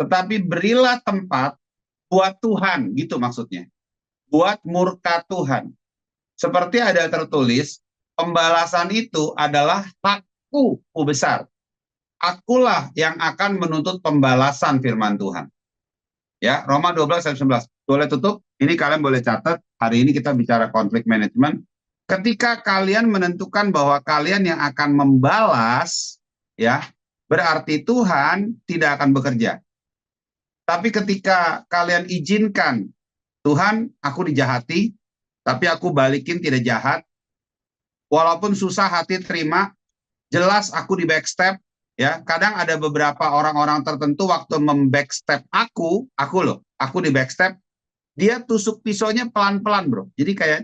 Tetapi berilah tempat buat Tuhan, gitu maksudnya. Buat murka Tuhan. Seperti ada tertulis, pembalasan itu adalah hakku besar. Akulah yang akan menuntut pembalasan firman Tuhan. Ya, Roma 12 ayat 19. Boleh tutup? Ini kalian boleh catat. Hari ini kita bicara konflik manajemen. Ketika kalian menentukan bahwa kalian yang akan membalas, ya, berarti Tuhan tidak akan bekerja. Tapi ketika kalian izinkan, Tuhan, aku dijahati, tapi aku balikin tidak jahat. Walaupun susah hati terima, jelas aku di backstep. Ya, kadang ada beberapa orang-orang tertentu waktu membackstep aku di backstep, dia tusuk pisaunya pelan-pelan, bro. Jadi kayak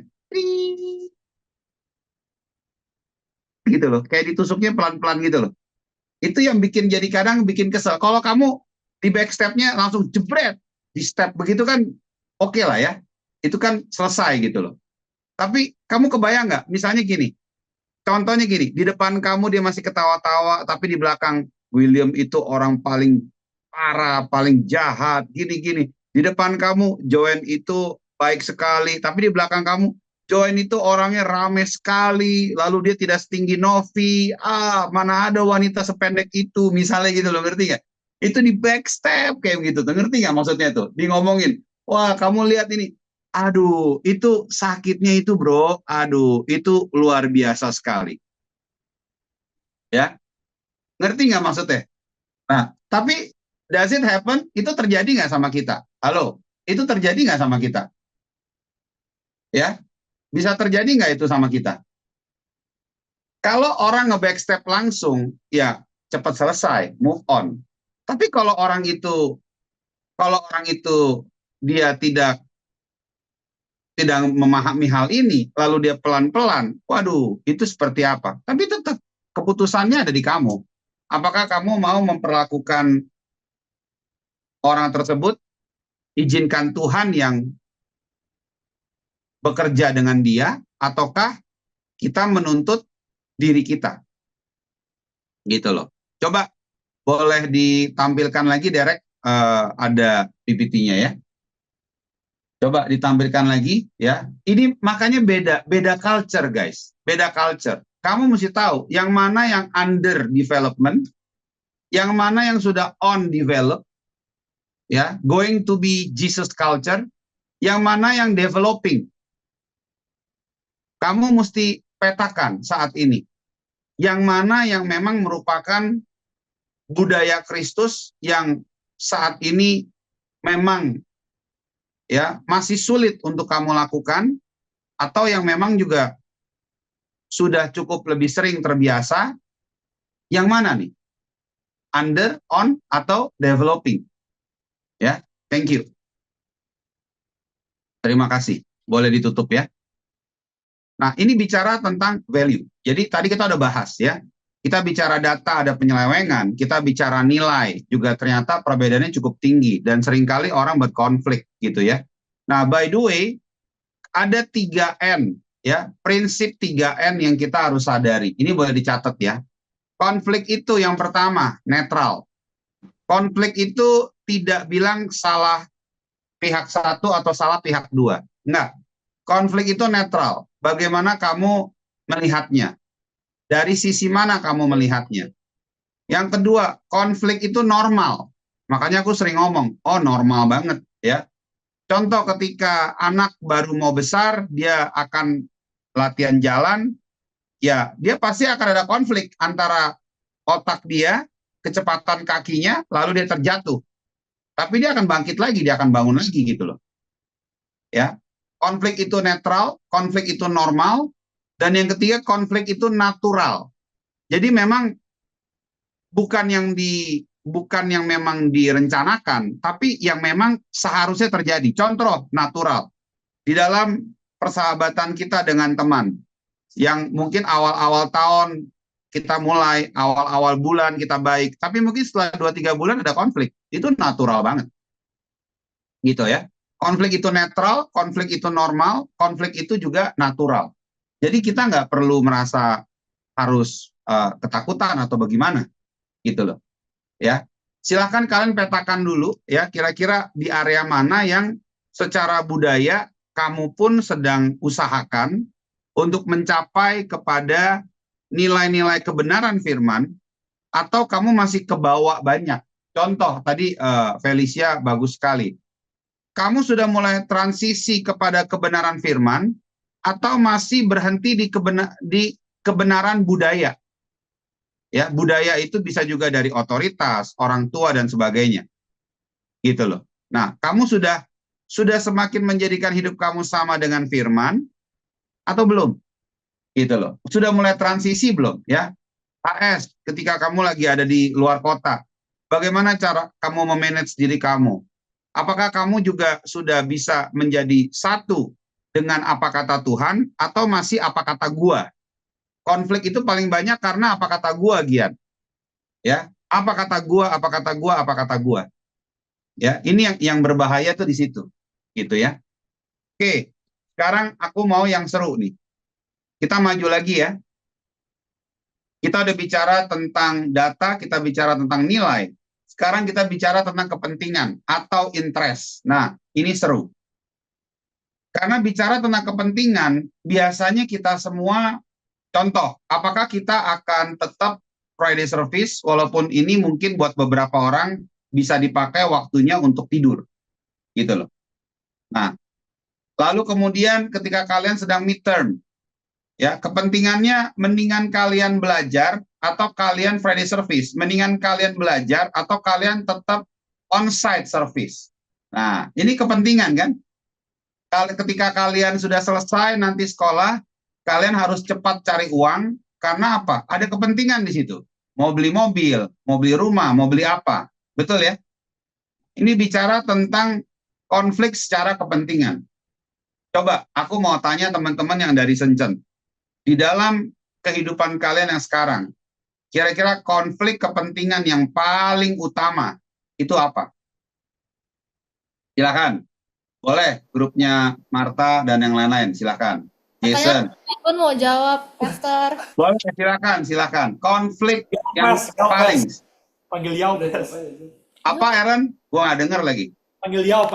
gitu loh, kayak ditusuknya pelan-pelan gitu loh. Itu yang jadi kadang bikin kesel. Kalau kamu di backstepnya langsung jebret, di step begitu kan oke lah ya. Itu kan selesai gitu loh. Tapi kamu kebayang nggak? Misalnya gini, contohnya gini, di depan kamu dia masih ketawa-tawa, tapi di belakang William itu orang paling parah, paling jahat, gini-gini. Di depan kamu Joanne itu baik sekali, tapi di belakang kamu Joanne itu orangnya rame sekali, lalu dia tidak setinggi Novi. Mana ada wanita sependek itu, misalnya gitu loh, ngerti nggak? Itu di backstep kayak gitu, ngerti nggak maksudnya tuh? Di ngomongin, wah kamu lihat ini, aduh itu sakitnya itu bro, aduh itu luar biasa sekali. Ya, ngerti nggak maksudnya? Nah, tapi does it happen? Itu terjadi nggak sama kita? Halo, itu terjadi nggak sama kita? Ya, bisa terjadi nggak itu sama kita? Kalau orang nge-backstep langsung, ya cepat selesai, move on. Tapi kalau orang itu dia tidak memahami hal ini, lalu dia pelan-pelan, waduh, itu seperti apa? Tapi tetap keputusannya ada di kamu. Apakah kamu mau memperlakukan orang tersebut, izinkan Tuhan yang bekerja dengan dia, ataukah kita menuntut diri kita? Gitu loh. Coba boleh ditampilkan lagi, Derek, ada PPT-nya ya. Coba ditampilkan lagi ya. Ini makanya beda culture guys. Beda culture. Kamu mesti tahu yang mana yang under development, yang mana yang sudah on develop, ya, going to be Jesus culture, yang mana yang developing. Kamu mesti petakan saat ini. Yang mana yang memang merupakan budaya Kristus yang saat ini memang ya masih sulit untuk kamu lakukan, atau yang memang juga sudah cukup lebih sering terbiasa. Yang mana nih? Under, on, atau developing? Ya, thank you. Terima kasih. Boleh ditutup ya. Nah, ini bicara tentang value. Jadi tadi kita udah bahas ya. Kita bicara data, ada penyelewengan. Kita bicara nilai, juga ternyata perbedaannya cukup tinggi. Dan seringkali orang berkonflik gitu ya. Nah, by the way, ada 3 N ya, prinsip 3N yang kita harus sadari. Ini boleh dicatat ya. Konflik itu yang pertama, netral. Konflik itu tidak bilang salah pihak satu atau salah pihak dua. Enggak. Konflik itu netral. Bagaimana kamu melihatnya? Dari sisi mana kamu melihatnya? Yang kedua, konflik itu normal. Makanya aku sering ngomong, oh normal banget ya. Contoh ketika anak baru mau besar, dia akan latihan jalan, ya dia pasti akan ada konflik antara otak dia, kecepatan kakinya, lalu dia terjatuh. Tapi dia akan bangkit lagi, dia akan bangun lagi gitu loh. Ya, konflik itu netral, konflik itu normal, dan yang ketiga konflik itu natural. Jadi memang bukan yang memang direncanakan, tapi yang memang seharusnya terjadi. Contoh natural di dalam persahabatan kita dengan teman, yang mungkin awal-awal tahun kita mulai, awal-awal bulan kita baik, tapi mungkin setelah 2-3 bulan ada konflik. Itu natural banget. Gitu ya. Konflik itu netral, konflik itu normal, konflik itu juga natural. Jadi kita nggak perlu merasa harus ketakutan atau bagaimana. Gitu loh. Ya. Silahkan kalian petakan dulu ya, kira-kira di area mana yang secara budaya kamu pun sedang usahakan untuk mencapai kepada nilai-nilai kebenaran firman, atau kamu masih kebawa banyak. Contoh tadi Felicia bagus sekali. Kamu sudah mulai transisi kepada kebenaran firman, atau masih berhenti di kebenaran budaya. Ya, budaya itu bisa juga dari otoritas, orang tua dan sebagainya. Gitu loh. Nah, kamu sudah semakin menjadikan hidup kamu sama dengan firman atau belum? Gitu loh. Sudah mulai transisi belum ya? AS, ketika kamu lagi ada di luar kota, bagaimana cara kamu memanage diri kamu? Apakah kamu juga sudah bisa menjadi satu dengan apa kata Tuhan, atau masih apa kata gua? Konflik itu paling banyak karena apa kata gua, Gian. Ya, apa kata gua, apa kata gua, apa kata gua. Ya, ini yang berbahaya tuh di situ. Gitu ya. Oke, sekarang aku mau yang seru nih. Kita maju lagi ya. Kita udah bicara tentang data, kita bicara tentang nilai. Sekarang kita bicara tentang kepentingan atau interest. Nah, ini seru. Karena bicara tentang kepentingan, biasanya kita semua, contoh, apakah kita akan tetap Friday service, walaupun ini mungkin buat beberapa orang bisa dipakai waktunya untuk tidur. Gitu loh. Nah, lalu kemudian ketika kalian sedang midterm, ya, kepentingannya mendingan kalian belajar atau kalian Friday service, mendingan kalian belajar atau kalian tetap on-site service. Nah, ini kepentingan kan? Ketika kalian sudah selesai nanti sekolah, kalian harus cepat cari uang, karena apa? Ada kepentingan di situ. Mau beli mobil, mau beli rumah, mau beli apa. Betul ya? Ini bicara tentang konflik secara kepentingan. Coba, aku mau tanya teman-teman yang dari Sencen. Di dalam kehidupan kalian yang sekarang, kira-kira konflik kepentingan yang paling utama itu apa? Silakan. Boleh, grupnya Marta dan yang lain-lain, silakan. Jason. Katanya pun mau jawab, Pastor. Boleh, silakan. Konflik yang paling. Panggil Yao, Pes. Apa, Aaron? Gua nggak dengar lagi. Panggil Yao.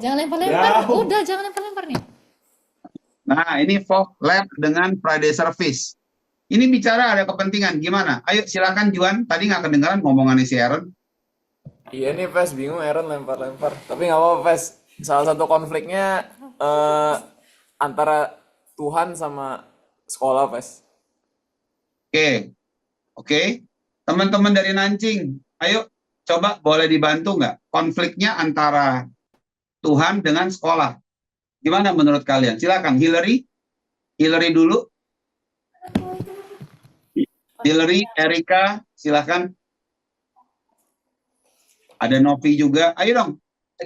Jangan lempar-lempar. Udah, jangan lempar-lempar nih. Nah, ini Fog Lab dengan Friday Service. Ini bicara ada kepentingan, gimana? Ayo silakan Juan, tadi nggak kedengeran ngomongannya si Aaron. Iya nih, Pes, bingung Aaron lempar-lempar. Tapi nggak apa-apa, Pes. Salah satu konfliknya antara Tuhan sama sekolah, Pes. Oke. Teman-teman dari Nancing, ayo coba boleh dibantu nggak konfliknya antara Tuhan dengan sekolah? Gimana menurut kalian? Silakan, Hillary dulu. Hillary, Erika, silakan. Ada Novi juga. Ayo dong.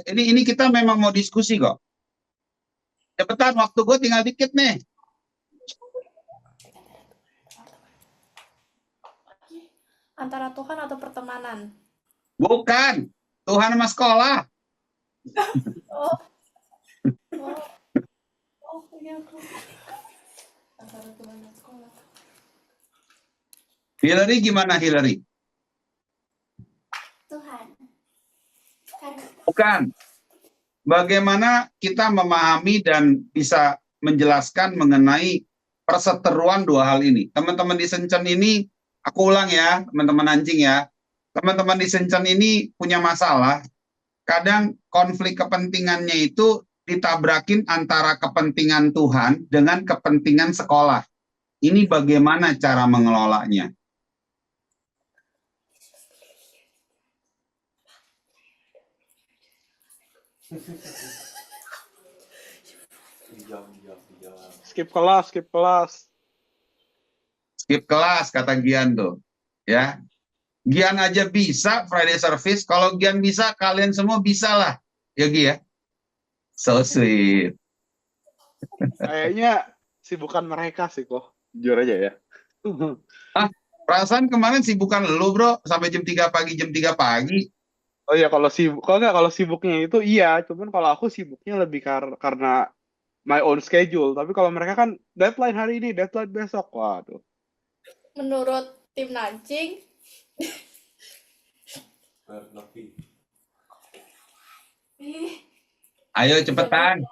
Ini kita memang mau diskusi kok. Cepetan, waktu gue tinggal dikit nih. Antara Tuhan atau pertemanan? Bukan. Tuhan sama sekolah. Oh, iya. antara Tuhan dan sekolah. Hillary gimana Hillary? Tuhan. Kan Bukan. Bagaimana kita memahami dan bisa menjelaskan mengenai perseteruan dua hal ini. Teman-teman di Sencen ini, aku ulang ya, teman-teman anjing ya. Teman-teman di Sencen ini punya masalah. Kadang konflik kepentingannya itu ditabrakin antara kepentingan Tuhan dengan kepentingan sekolah. Ini bagaimana cara mengelolanya? Skip kelas, skip kelas. Skip kelas, kata Gian tuh. Ya, Gian aja bisa Friday service. Kalau Gian bisa, kalian semua bisa lah. Yogi ya. So sweet. Kayaknya sibukan mereka sih kok. Jujur aja ya. Perasaan kemarin sibukan lu bro. Sampai jam 3 pagi, jam 3 pagi. Oh iya, kalau sibuknya itu iya, cuman kalau aku sibuknya lebih karena my own schedule. Tapi kalau mereka kan deadline hari ini, deadline besok. Waduh. Menurut tim Nanjing, Ayo cepetan.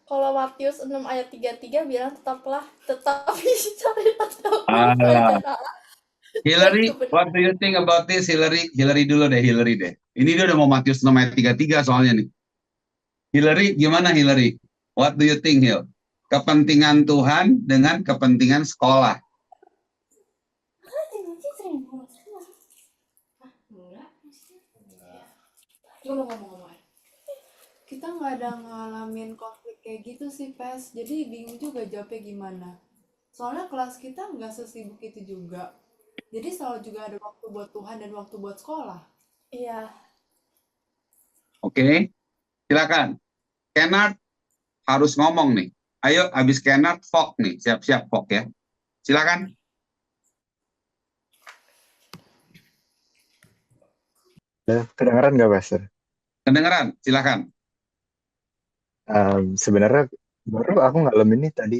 kalau Matius 6 ayat 33 bilang tetap bisa Ah. rencana Hillary, what do you think about this, Hillary? Hillary dulu deh, Hillary deh. Ini dia udah mau Matius 6 ayat 33 soalnya nih. Hillary, gimana Hillary? What do you think, Hil? Kepentingan Tuhan dengan kepentingan sekolah. Gue mau ngomong-ngomong. Kita nggak ada ngalamin konflik kayak gitu sih, Pes. Jadi bingung juga jawabnya gimana. Soalnya kelas kita nggak sesibuk itu juga. Jadi selalu juga ada waktu buat Tuhan dan waktu buat sekolah. Iya. Oke, silakan. Kennard harus ngomong nih. Ayo, habis Kennard, Fok nih. Siap-siap, Fok ya. Silakan. Kedengeran nggak, Pastor? Kedengeran, silakan. Sebenarnya baru aku ngalamin nih tadi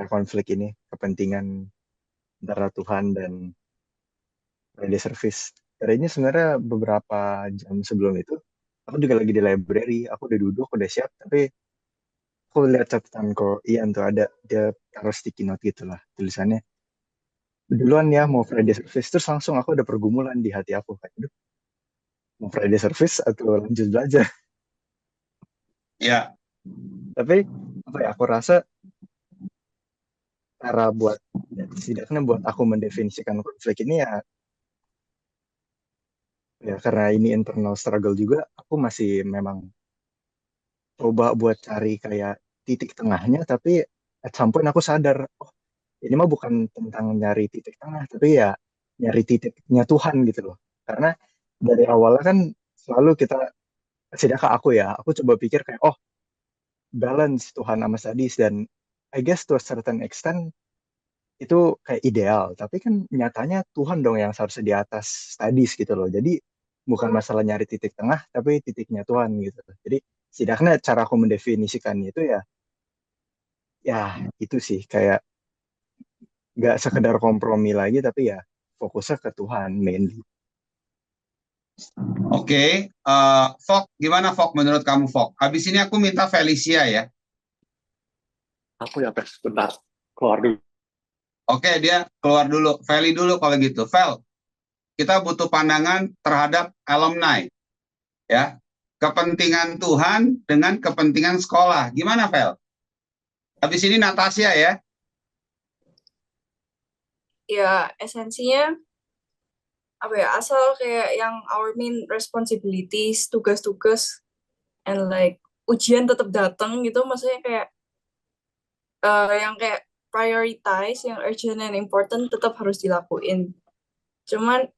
konflik ini, kepentingan antara Tuhan dan Friday service. Tadinya sebenarnya beberapa jam sebelum itu, aku juga lagi di library, aku udah duduk, udah siap, tapi aku lihat catatan kok Ian tuh ada, dia taruh sticky note gitu lah, tulisannya, duluan ya mau Friday service, terus langsung aku ada pergumulan di hati aku, kayak, aduh, mau Friday service atau lanjut belajar. Ya. Tapi apa ya, aku rasa cara buat setidaknya buat aku mendefinisikan konflik ini ya karena ini internal struggle juga, aku masih memang coba buat cari kayak titik tengahnya, tapi at some point aku sadar, oh ini mah bukan tentang nyari titik tengah, tapi ya nyari titiknya Tuhan gitu loh. Karena dari awalnya kan selalu kita, setidaknya aku coba pikir kayak, oh balance Tuhan sama sadis, dan I guess to a certain extent itu kayak ideal, tapi kan nyatanya Tuhan dong yang seharusnya di atas sadis gitu loh. Jadi bukan masalah nyari titik tengah, tapi titiknya Tuhan gitu. Jadi setidaknya cara aku mendefinisikannya itu ya itu sih, kayak nggak sekedar kompromi lagi, tapi ya fokusnya ke Tuhan mainly. Oke, Fok, gimana Fok menurut kamu Fok? Habis ini aku minta Felicia ya. Aku ya, Pes, bentar. Keluar dulu. Oke, dia keluar dulu. Feli dulu kalau gitu. Fel, kita butuh pandangan terhadap alumni. Ya, kepentingan Tuhan dengan kepentingan sekolah. Gimana, Fel? Habis ini Natasha ya. Ya, esensinya apa ya, asal kayak yang our main responsibilities, tugas-tugas, and like ujian tetap datang gitu, maksudnya kayak yang kayak prioritize, yang urgent and important tetap harus dilakuin. Cuman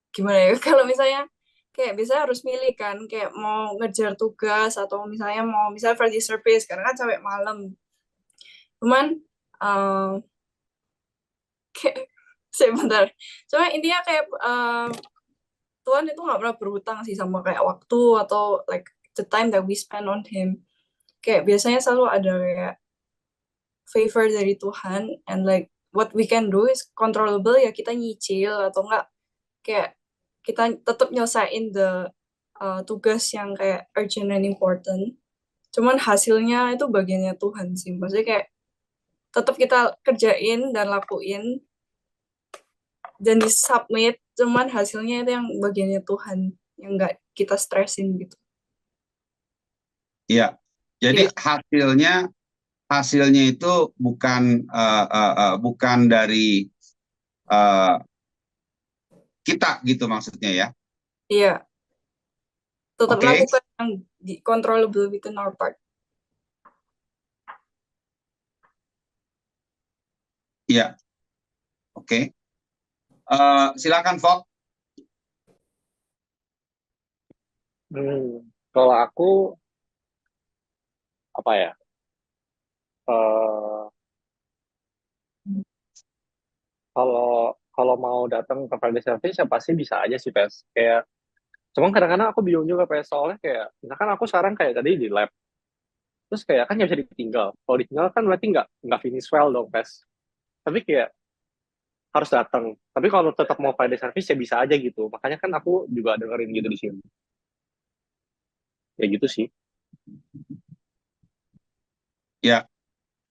gimana ya, kalau misalnya kayak biasanya harus milih kan, kayak mau ngejar tugas atau misalnya Friday service karena kan sampai malam. Cuman kayak sebentar. Cuma intinya kayak Tuhan itu nggak pernah berhutang sih sama kayak waktu atau like the time that we spend on him. kayak biasanya selalu ada kayak favor dari Tuhan, and like what we can do is controllable, ya kita nyicil atau enggak kayak kita tetap nyelesain tugas yang kayak urgent and important. Cuman hasilnya itu bagiannya Tuhan sih. Maksudnya kayak tetap kita kerjain dan lakuin dan disubmit, cuman hasilnya itu yang bagiannya Tuhan, yang nggak kita stresin gitu. Iya. Jadi Iya. hasilnya itu bukan dari kita gitu maksudnya ya. Iya, tetap Oke. lakukan yang controllable within our part. Iya. Oke. Silakan Fok. Kalau aku apa ya? eh kalau kalau mau datang ke Friday service ya pasti bisa aja sih Pes. Kayak cuman kadang-kadang aku bingung juga Pes, soalnya kayak misalkan aku sekarang kayak tadi di lab, terus kayak kan nggak bisa ditinggal. Kalau ditinggal kan berarti nggak finish well dong Pes. Tapi kayak harus datang. Tapi kalau tetap mau Friday service ya bisa aja gitu. Makanya kan aku juga dengerin gitu di sini. Ya gitu sih. Ya,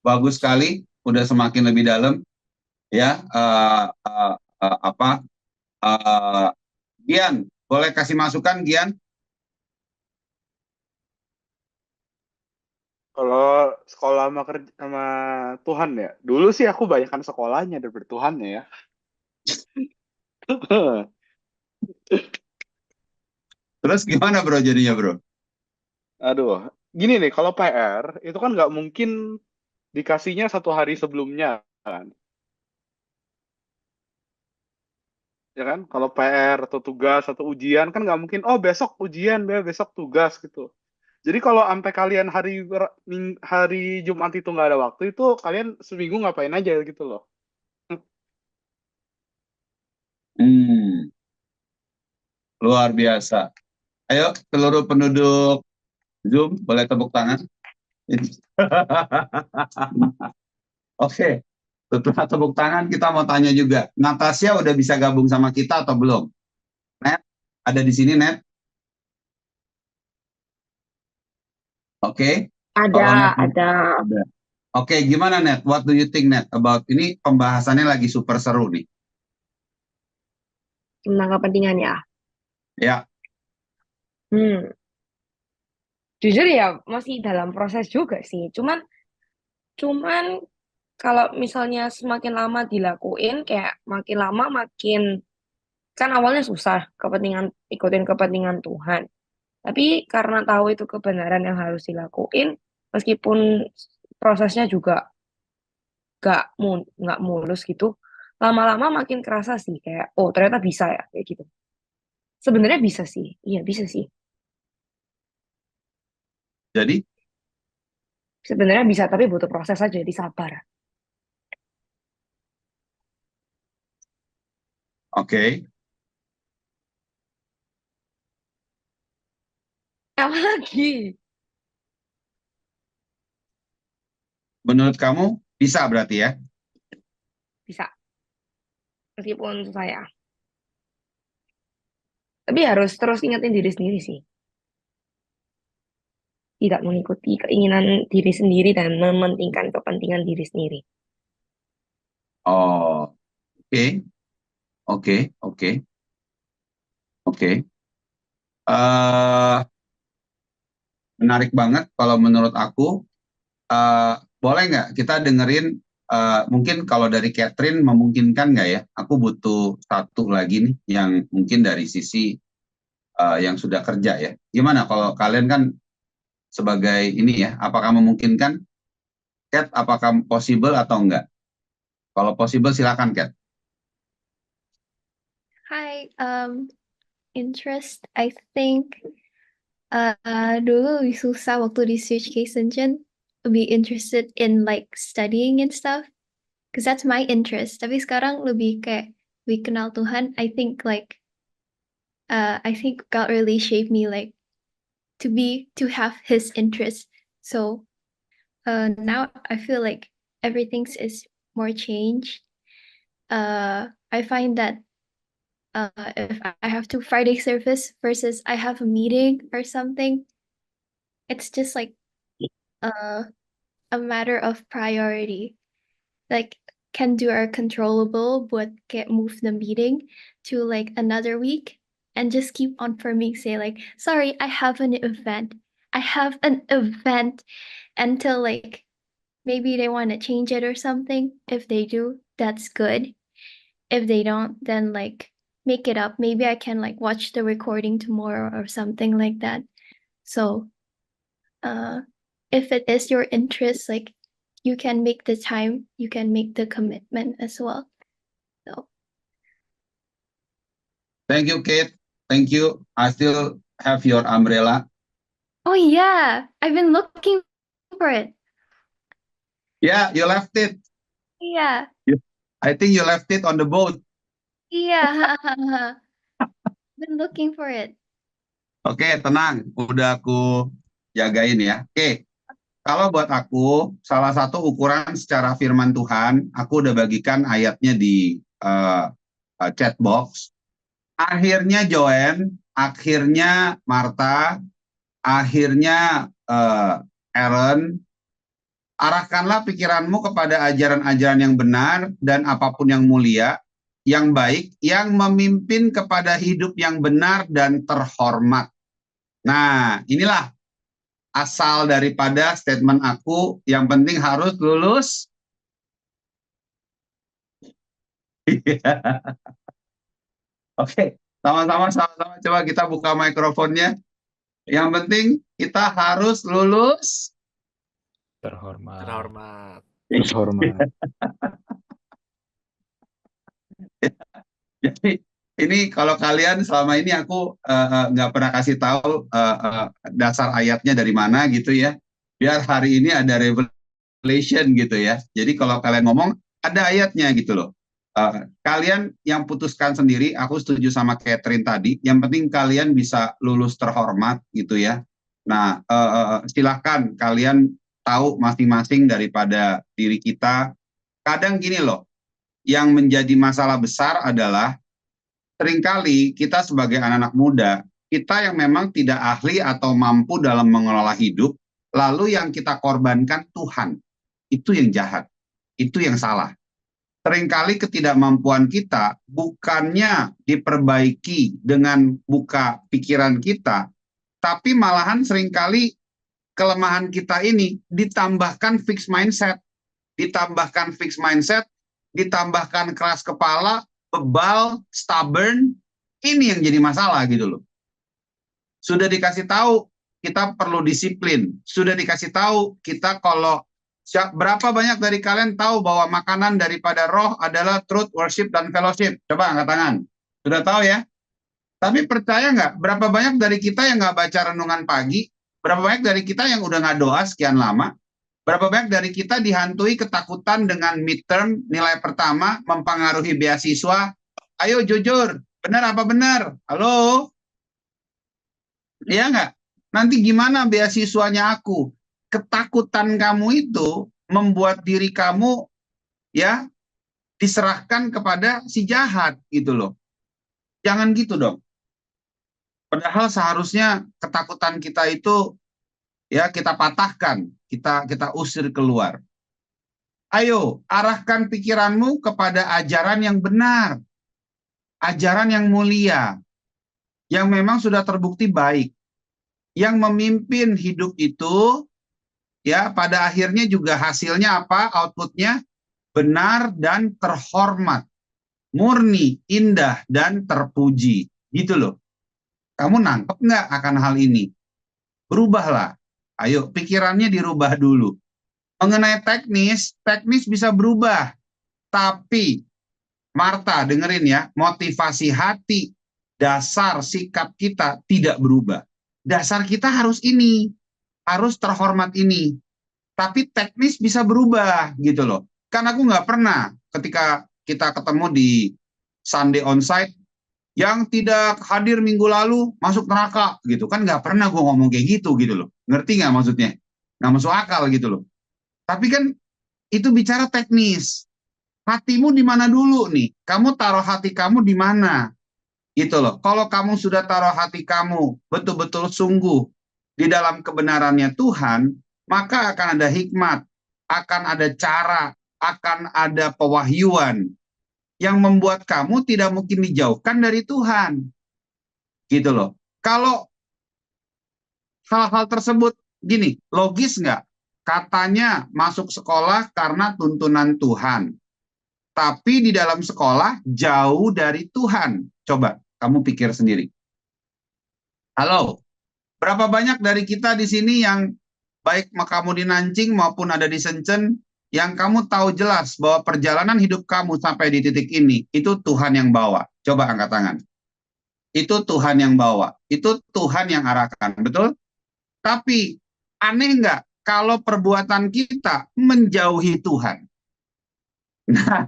bagus sekali. Udah semakin lebih dalam. Ya, Gian, boleh kasih masukan Gian? Kalau sekolah sama Tuhan ya, dulu sih aku banyakkan sekolahnya daripada Tuhannya ya. Terus gimana bro jadinya bro? Aduh, gini nih, kalau PR itu kan nggak mungkin dikasihnya 1 hari sebelumnya kan, ya kan? Kalau PR atau tugas atau ujian kan nggak mungkin, oh besok ujian, besok tugas gitu. Jadi kalau sampai kalian hari Jumat itu nggak ada waktu, itu kalian seminggu ngapain aja gitu loh. Luar biasa. Ayo seluruh penduduk Zoom boleh tepuk tangan. Oke, setelah tepuk tangan kita mau tanya juga. Natasha udah bisa gabung sama kita atau belum? Net, ada di sini Net? Oke. Ada. Oke, gimana Net? What do you think Net about ini? Pembahasannya lagi super seru nih. Tentang kepentingan ya. Ya. Jujur ya masih dalam proses juga sih. Cuman kalau misalnya semakin lama dilakuin, kayak makin lama makin, kan awalnya susah ikutin kepentingan Tuhan. Tapi karena tahu itu kebenaran yang harus dilakuin, meskipun prosesnya juga nggak mulus gitu, lama-lama makin kerasa sih kayak, oh ternyata bisa ya kayak gitu. Sebenarnya bisa sih, iya bisa sih. Jadi? Sebenarnya bisa, tapi butuh proses aja, jadi sabar. Oke. Apa lagi? Menurut kamu bisa berarti ya? Bisa. Meskipun susah ya. Tapi harus terus ingetin diri sendiri sih. Tidak mengikuti keinginan diri sendiri dan mementingkan kepentingan diri sendiri. Oh, oke. Menarik banget kalau menurut aku. Boleh nggak kita dengerin, mungkin kalau dari Catherine memungkinkan nggak ya? Aku butuh satu lagi nih yang mungkin dari sisi yang sudah kerja ya. Gimana kalau kalian kan sebagai ini ya, apakah memungkinkan? Cat, apakah possible atau enggak? Kalau possible silakan Cat. Hi, interest, I think dulu lebih susah waktu di Search Case Engine, lebih interested in like studying and stuff, because that's my interest. Tapi sekarang lebih kayak lebih kenal Tuhan. I think God really shaped me like to have His interest. So now I feel like everything is more changed. I find that if I have to Friday service versus I have a meeting or something, it's just like a matter of priority. Like can do our controllable but can't move the meeting to like another week and just keep on for me say like sorry I have an event. I have an event until like maybe they want to change it or something. If they do, that's good. If they don't, then like make it up. Maybe I can like watch the recording tomorrow or something like that. So if it is your interest, like you can make the time, you can make the commitment as well. So Thank you, Kate. Thank you. I still have your umbrella. oh yeah, I've been looking for it. Yeah, you left it. Yeah, I think you left it on the boat. yeah. Been looking for it. Oke, tenang. Udah aku jagain ya. Oke, kalau buat aku, salah satu ukuran secara firman Tuhan, aku udah bagikan ayatnya di chat box. Akhirnya Joanne, akhirnya Marta, akhirnya Aaron, arahkanlah pikiranmu kepada ajaran-ajaran yang benar dan apapun yang mulia, yang baik, yang memimpin kepada hidup yang benar dan terhormat. Nah, inilah asal daripada statement aku, yang penting harus lulus. Oke, sama-sama coba kita buka mikrofonnya. Yang penting kita harus lulus Terhormat. Terhormat. Jadi ini kalau kalian selama ini aku nggak pernah kasih tahu dasar ayatnya dari mana gitu ya. Biar hari ini ada revelation gitu ya. Jadi kalau kalian ngomong ada ayatnya gitu loh. Kalian yang putuskan sendiri. Aku setuju sama Catherine tadi. Yang penting kalian bisa lulus terhormat gitu ya. Nah silahkan kalian tahu masing-masing daripada diri kita. Kadang gini loh. Yang menjadi masalah besar adalah seringkali kita sebagai anak-anak muda, kita yang memang tidak ahli atau mampu dalam mengelola hidup, lalu yang kita korbankan Tuhan. Itu yang jahat, itu yang salah. Seringkali ketidakmampuan kita bukannya diperbaiki dengan buka pikiran kita, tapi malahan seringkali kelemahan kita ini ditambahkan fixed mindset, ditambahkan keras kepala, bebal, stubborn, ini yang jadi masalah gitu loh. Sudah dikasih tahu kita perlu disiplin, sudah dikasih tahu kita kalau berapa banyak dari kalian tahu bahwa makanan daripada roh adalah truth, worship, dan fellowship? Coba angkat tangan. Sudah tahu ya? Tapi percaya nggak, berapa banyak dari kita yang nggak baca renungan pagi, berapa banyak dari kita yang udah nggak doa sekian lama, berapa banyak dari kita dihantui ketakutan dengan midterm, nilai pertama, mempengaruhi beasiswa? Ayo jujur, benar apa benar? Halo? Iya nggak? Nanti gimana beasiswanya aku? Ketakutan kamu itu membuat diri kamu ya diserahkan kepada si jahat gitu loh. Jangan gitu dong. Padahal seharusnya ketakutan kita itu ya kita patahkan, kita usir keluar. Ayo, arahkan pikiranmu kepada ajaran yang benar, ajaran yang mulia, yang memang sudah terbukti baik, yang memimpin hidup itu, ya pada akhirnya juga hasilnya apa? Outputnya benar dan terhormat, murni, indah dan terpuji, gitu loh. Kamu nangkep nggak akan hal ini? Berubahlah. Ayo, pikirannya dirubah dulu. Mengenai teknis bisa berubah. Tapi, Marta, dengerin ya, motivasi hati, dasar sikap kita tidak berubah. Dasar kita harus ini, harus terhormat ini. Tapi teknis bisa berubah, gitu loh. Kan aku nggak pernah ketika kita ketemu di Sunday Onsite, yang tidak hadir minggu lalu masuk neraka gitu kan, nggak pernah gue ngomong kayak gitu loh. Ngerti nggak maksudnya? Nggak masuk akal gitu loh. Tapi kan itu bicara teknis. Hatimu di mana dulu nih? Kamu taruh hati kamu di mana? Gitu loh. Kalau kamu sudah taruh hati kamu betul-betul sungguh di dalam kebenarannya Tuhan, maka akan ada hikmat, akan ada cara, akan ada pewahyuan yang membuat kamu tidak mungkin dijauhkan dari Tuhan. Gitu loh. Kalau hal-hal tersebut gini, logis nggak? Katanya masuk sekolah karena tuntunan Tuhan. Tapi di dalam sekolah jauh dari Tuhan. Coba kamu pikir sendiri. Halo, berapa banyak dari kita di sini yang baik kamu di Nanjing maupun ada di Shenzhen, yang kamu tahu jelas bahwa perjalanan hidup kamu sampai di titik ini, itu Tuhan yang bawa. Coba angkat tangan. Itu Tuhan yang bawa. Itu Tuhan yang arahkan, betul? Tapi aneh nggak kalau perbuatan kita menjauhi Tuhan? Nah,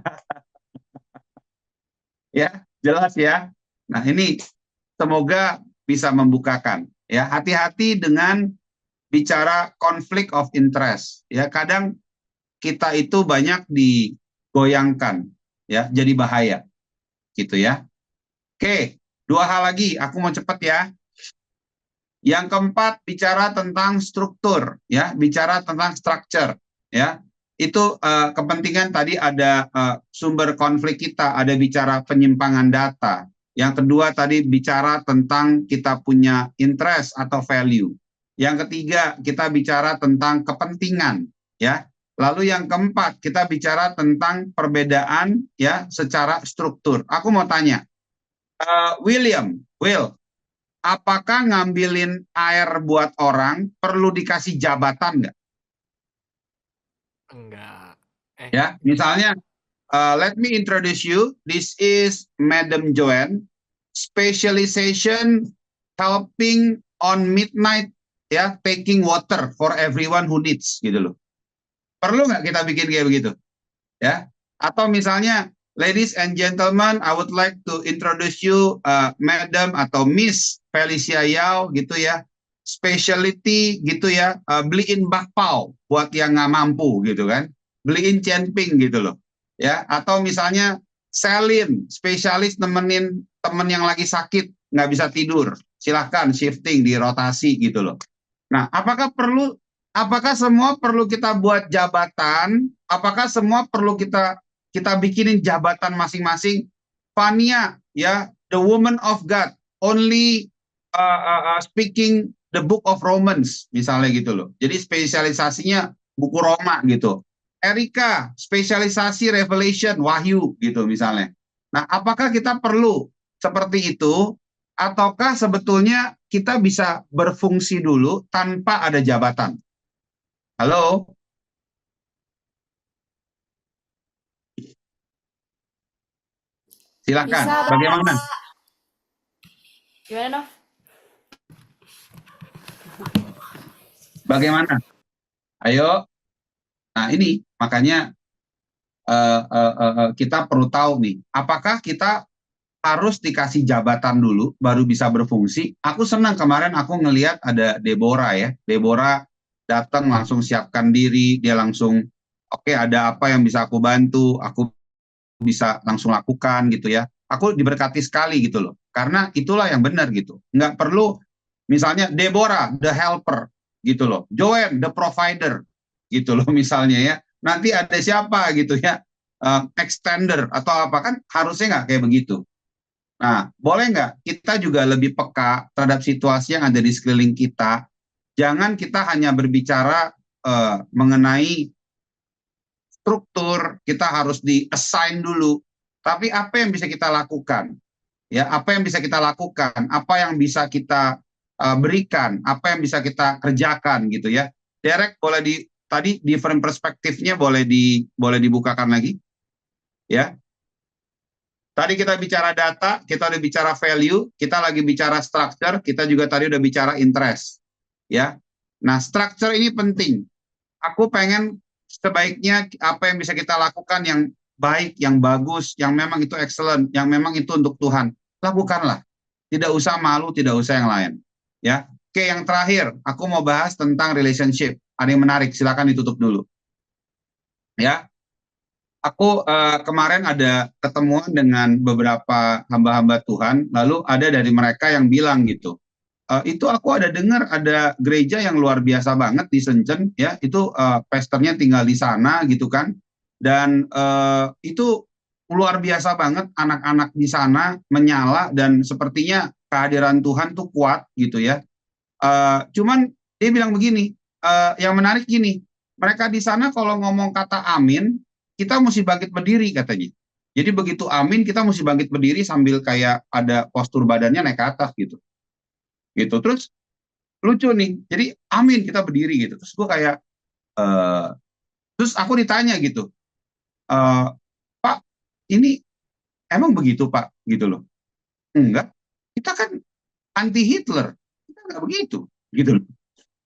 ya, jelas ya. Nah, ini semoga bisa membukakan ya. Hati-hati dengan bicara konflik of interest ya. Kadang kita itu banyak digoyangkan ya, jadi bahaya gitu ya. Oke, 2 hal lagi, aku mau cepat ya. Yang keempat bicara tentang struktur ya, bicara tentang structure ya. Itu kepentingan tadi ada sumber konflik kita, ada bicara penyimpangan data. Yang kedua tadi bicara tentang kita punya interest atau value. Yang ketiga kita bicara tentang kepentingan ya. Lalu yang keempat kita bicara tentang perbedaan ya secara struktur. Aku mau tanya, Will, apakah ngambilin air buat orang perlu dikasih jabatan nggak? Enggak. Ya, misalnya, let me introduce you. This is Madam Joanne, specialization helping on midnight, ya, taking water for everyone who needs, gitu loh. Perlu nggak kita bikin kayak begitu, ya? Atau misalnya, ladies and gentlemen, I would like to introduce you, Madam atau Miss Felicia Yao, gitu ya. Specialty gitu ya, beliin bakpao buat yang nggak mampu gitu kan, beliin centping gitu loh ya. Atau misalnya Selin, spesialis nemenin temen yang lagi sakit nggak bisa tidur, silahkan shifting di rotasi gitu loh. Nah, apakah semua perlu kita buat jabatan? Apakah semua perlu kita bikinin jabatan masing-masing? Fania ya, the woman of God, only speaking the book of Romans misalnya gitu loh. Jadi spesialisasinya buku Roma gitu. Erika spesialisasi Revelation, Wahyu gitu misalnya. Nah, apakah kita perlu seperti itu ataukah sebetulnya kita bisa berfungsi dulu tanpa ada jabatan? Halo? Silakan. Bisa, Pak. Bagaimana? Gimana, Nov? Bagaimana? Ayo. Nah, ini makanya kita perlu tahu nih, apakah kita harus dikasih jabatan dulu baru bisa berfungsi? Aku senang kemarin aku ngelihat ada Deborah ya. Deborah datang langsung siapkan diri, dia langsung oke, ada apa yang bisa aku bantu, aku bisa langsung lakukan gitu ya. Aku diberkati sekali gitu loh. Karena itulah yang benar gitu. Nggak perlu misalnya Deborah the helper gitu loh. Joanne the provider gitu loh misalnya ya. Nanti ada siapa gitu ya, extender atau apa, kan harusnya nggak kayak begitu. Nah, boleh nggak kita juga lebih peka terhadap situasi yang ada di sekeliling kita. Jangan kita hanya berbicara mengenai struktur, kita harus di-assign dulu. Tapi apa yang bisa kita lakukan? Ya, apa yang bisa kita lakukan? Apa yang bisa kita berikan? Apa yang bisa kita kerjakan gitu ya? Derek, boleh tadi different perspektifnya boleh dibukakan lagi? Ya. Tadi kita bicara data, kita udah bicara value, kita lagi bicara structure, kita juga tadi udah bicara interest. Ya. Nah, structure ini penting. Aku pengen sebaiknya apa yang bisa kita lakukan yang baik, yang bagus, yang memang itu excellent, yang memang itu untuk Tuhan. Lakukanlah. Tidak usah malu, tidak usah yang lain. Ya. Oke, yang terakhir, aku mau bahas tentang relationship. ada yang menarik, silakan ditutup dulu. Ya, aku kemarin ada ketemuan dengan beberapa hamba-hamba Tuhan, lalu ada dari mereka yang bilang gitu, itu aku ada dengar ada gereja yang luar biasa banget di Shenzhen, ya, itu pastornya tinggal di sana gitu kan, dan itu luar biasa banget anak-anak di sana menyala dan sepertinya kehadiran Tuhan tuh kuat gitu ya. Cuman dia bilang begini, yang menarik gini, mereka di sana kalau ngomong kata amin, kita mesti bangkit berdiri katanya. Jadi begitu amin, kita mesti bangkit berdiri sambil kayak ada postur badannya naik ke atas gitu. Gitu. Terus lucu nih, jadi amin kita berdiri gitu. Terus gue kayak, terus aku ditanya gitu, Pak, ini emang begitu Pak? Gitu loh. Enggak, kita kan anti Hitler, kita nggak begitu, gitu loh.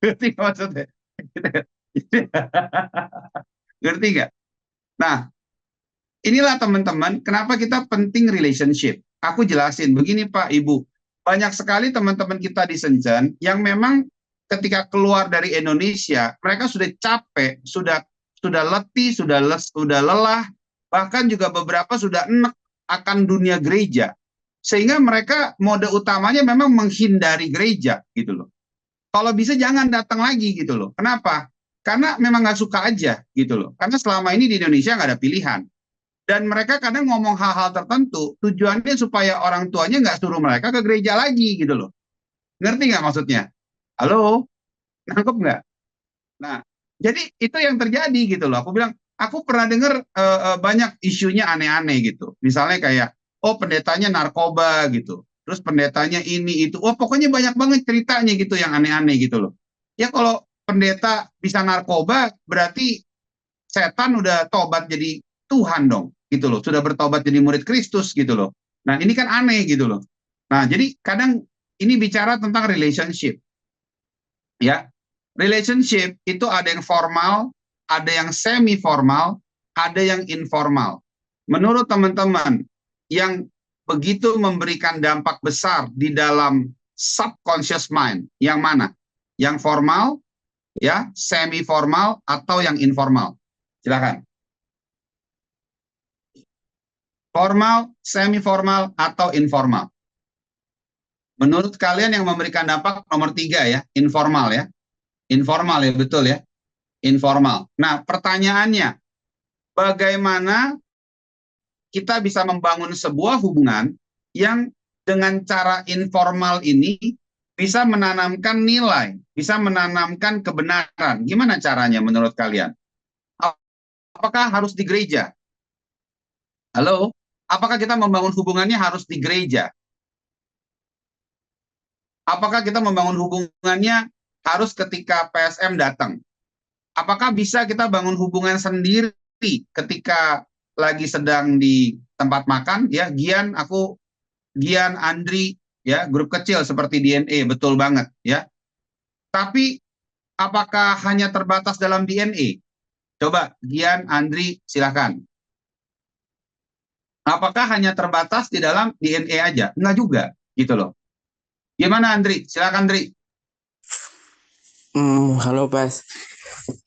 Ngerti nggak maksudnya? Ngerti nggak? Nah, inilah teman-teman, kenapa kita penting relationship. Aku jelasin, begini Pak, Ibu. Banyak sekali teman-teman kita di Shenzhen yang memang ketika keluar dari Indonesia, mereka sudah capek, sudah letih, sudah lelah, bahkan juga beberapa sudah enek akan dunia gereja. Sehingga mereka mode utamanya memang menghindari gereja gitu loh. Kalau bisa jangan datang lagi gitu loh. Kenapa? Karena memang nggak suka aja gitu loh. Karena selama ini di Indonesia nggak ada pilihan. Dan mereka kadang ngomong hal-hal tertentu, tujuannya supaya orang tuanya nggak suruh mereka ke gereja lagi gitu loh. Ngerti nggak maksudnya? Halo? Nangkep nggak? Nah, jadi itu yang terjadi gitu loh. Aku bilang, aku pernah dengar banyak isunya aneh-aneh gitu. Misalnya kayak, oh pendetanya narkoba gitu. Terus pendetanya ini itu. Oh pokoknya banyak banget ceritanya gitu yang aneh-aneh gitu loh. Ya kalau pendeta bisa narkoba, berarti setan udah tobat jadi Tuhan dong gitu loh. Sudah bertobat jadi murid Kristus gitu loh. Nah ini kan aneh gitu loh. Nah jadi kadang ini bicara tentang relationship. Ya, relationship itu ada yang formal, ada yang semi formal, ada yang informal. Menurut teman-teman yang begitu memberikan dampak besar di dalam subconscious mind, yang mana? Yang formal, ya, semi formal atau yang informal? Silakan. Formal, semi formal atau informal? Menurut kalian yang memberikan dampak nomor 3 ya, informal ya. Informal ya, betul ya. Informal. Nah, pertanyaannya, bagaimana kita bisa membangun sebuah hubungan yang dengan cara informal ini bisa menanamkan nilai, bisa menanamkan kebenaran. Gimana caranya menurut kalian? Apakah harus di gereja? Halo? Apakah kita membangun hubungannya harus di gereja? Apakah kita membangun hubungannya harus ketika PSM datang? Apakah bisa kita bangun hubungan sendiri ketika lagi sedang di tempat makan? Ya, Gian, Andri, ya, grup kecil seperti DNA, betul banget, ya. Tapi apakah hanya terbatas dalam DNA? Coba, Gian, Andri, silakan. Apakah hanya terbatas di dalam DNA aja? Enggak juga, gitu loh. Gimana, Andri? Silakan, Andri. Halo Pas.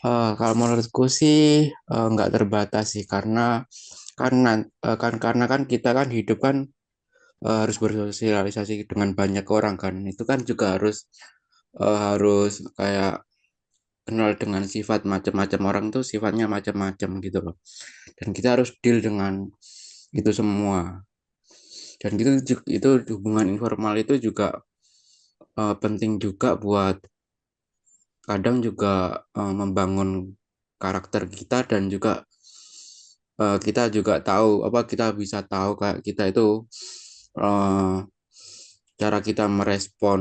Kalau menurutku sih nggak terbatas sih karena kan kita kan hidup kan harus bersosialisasi dengan banyak orang kan. Itu kan juga harus kayak kenal dengan sifat macam-macam orang tuh sifatnya macam-macam gitu loh. Dan kita harus deal dengan itu semua. Dan itu hubungan informal itu juga penting juga buat kadang juga membangun karakter kita dan juga kita juga tahu kita bisa tahu kayak kita itu cara kita merespon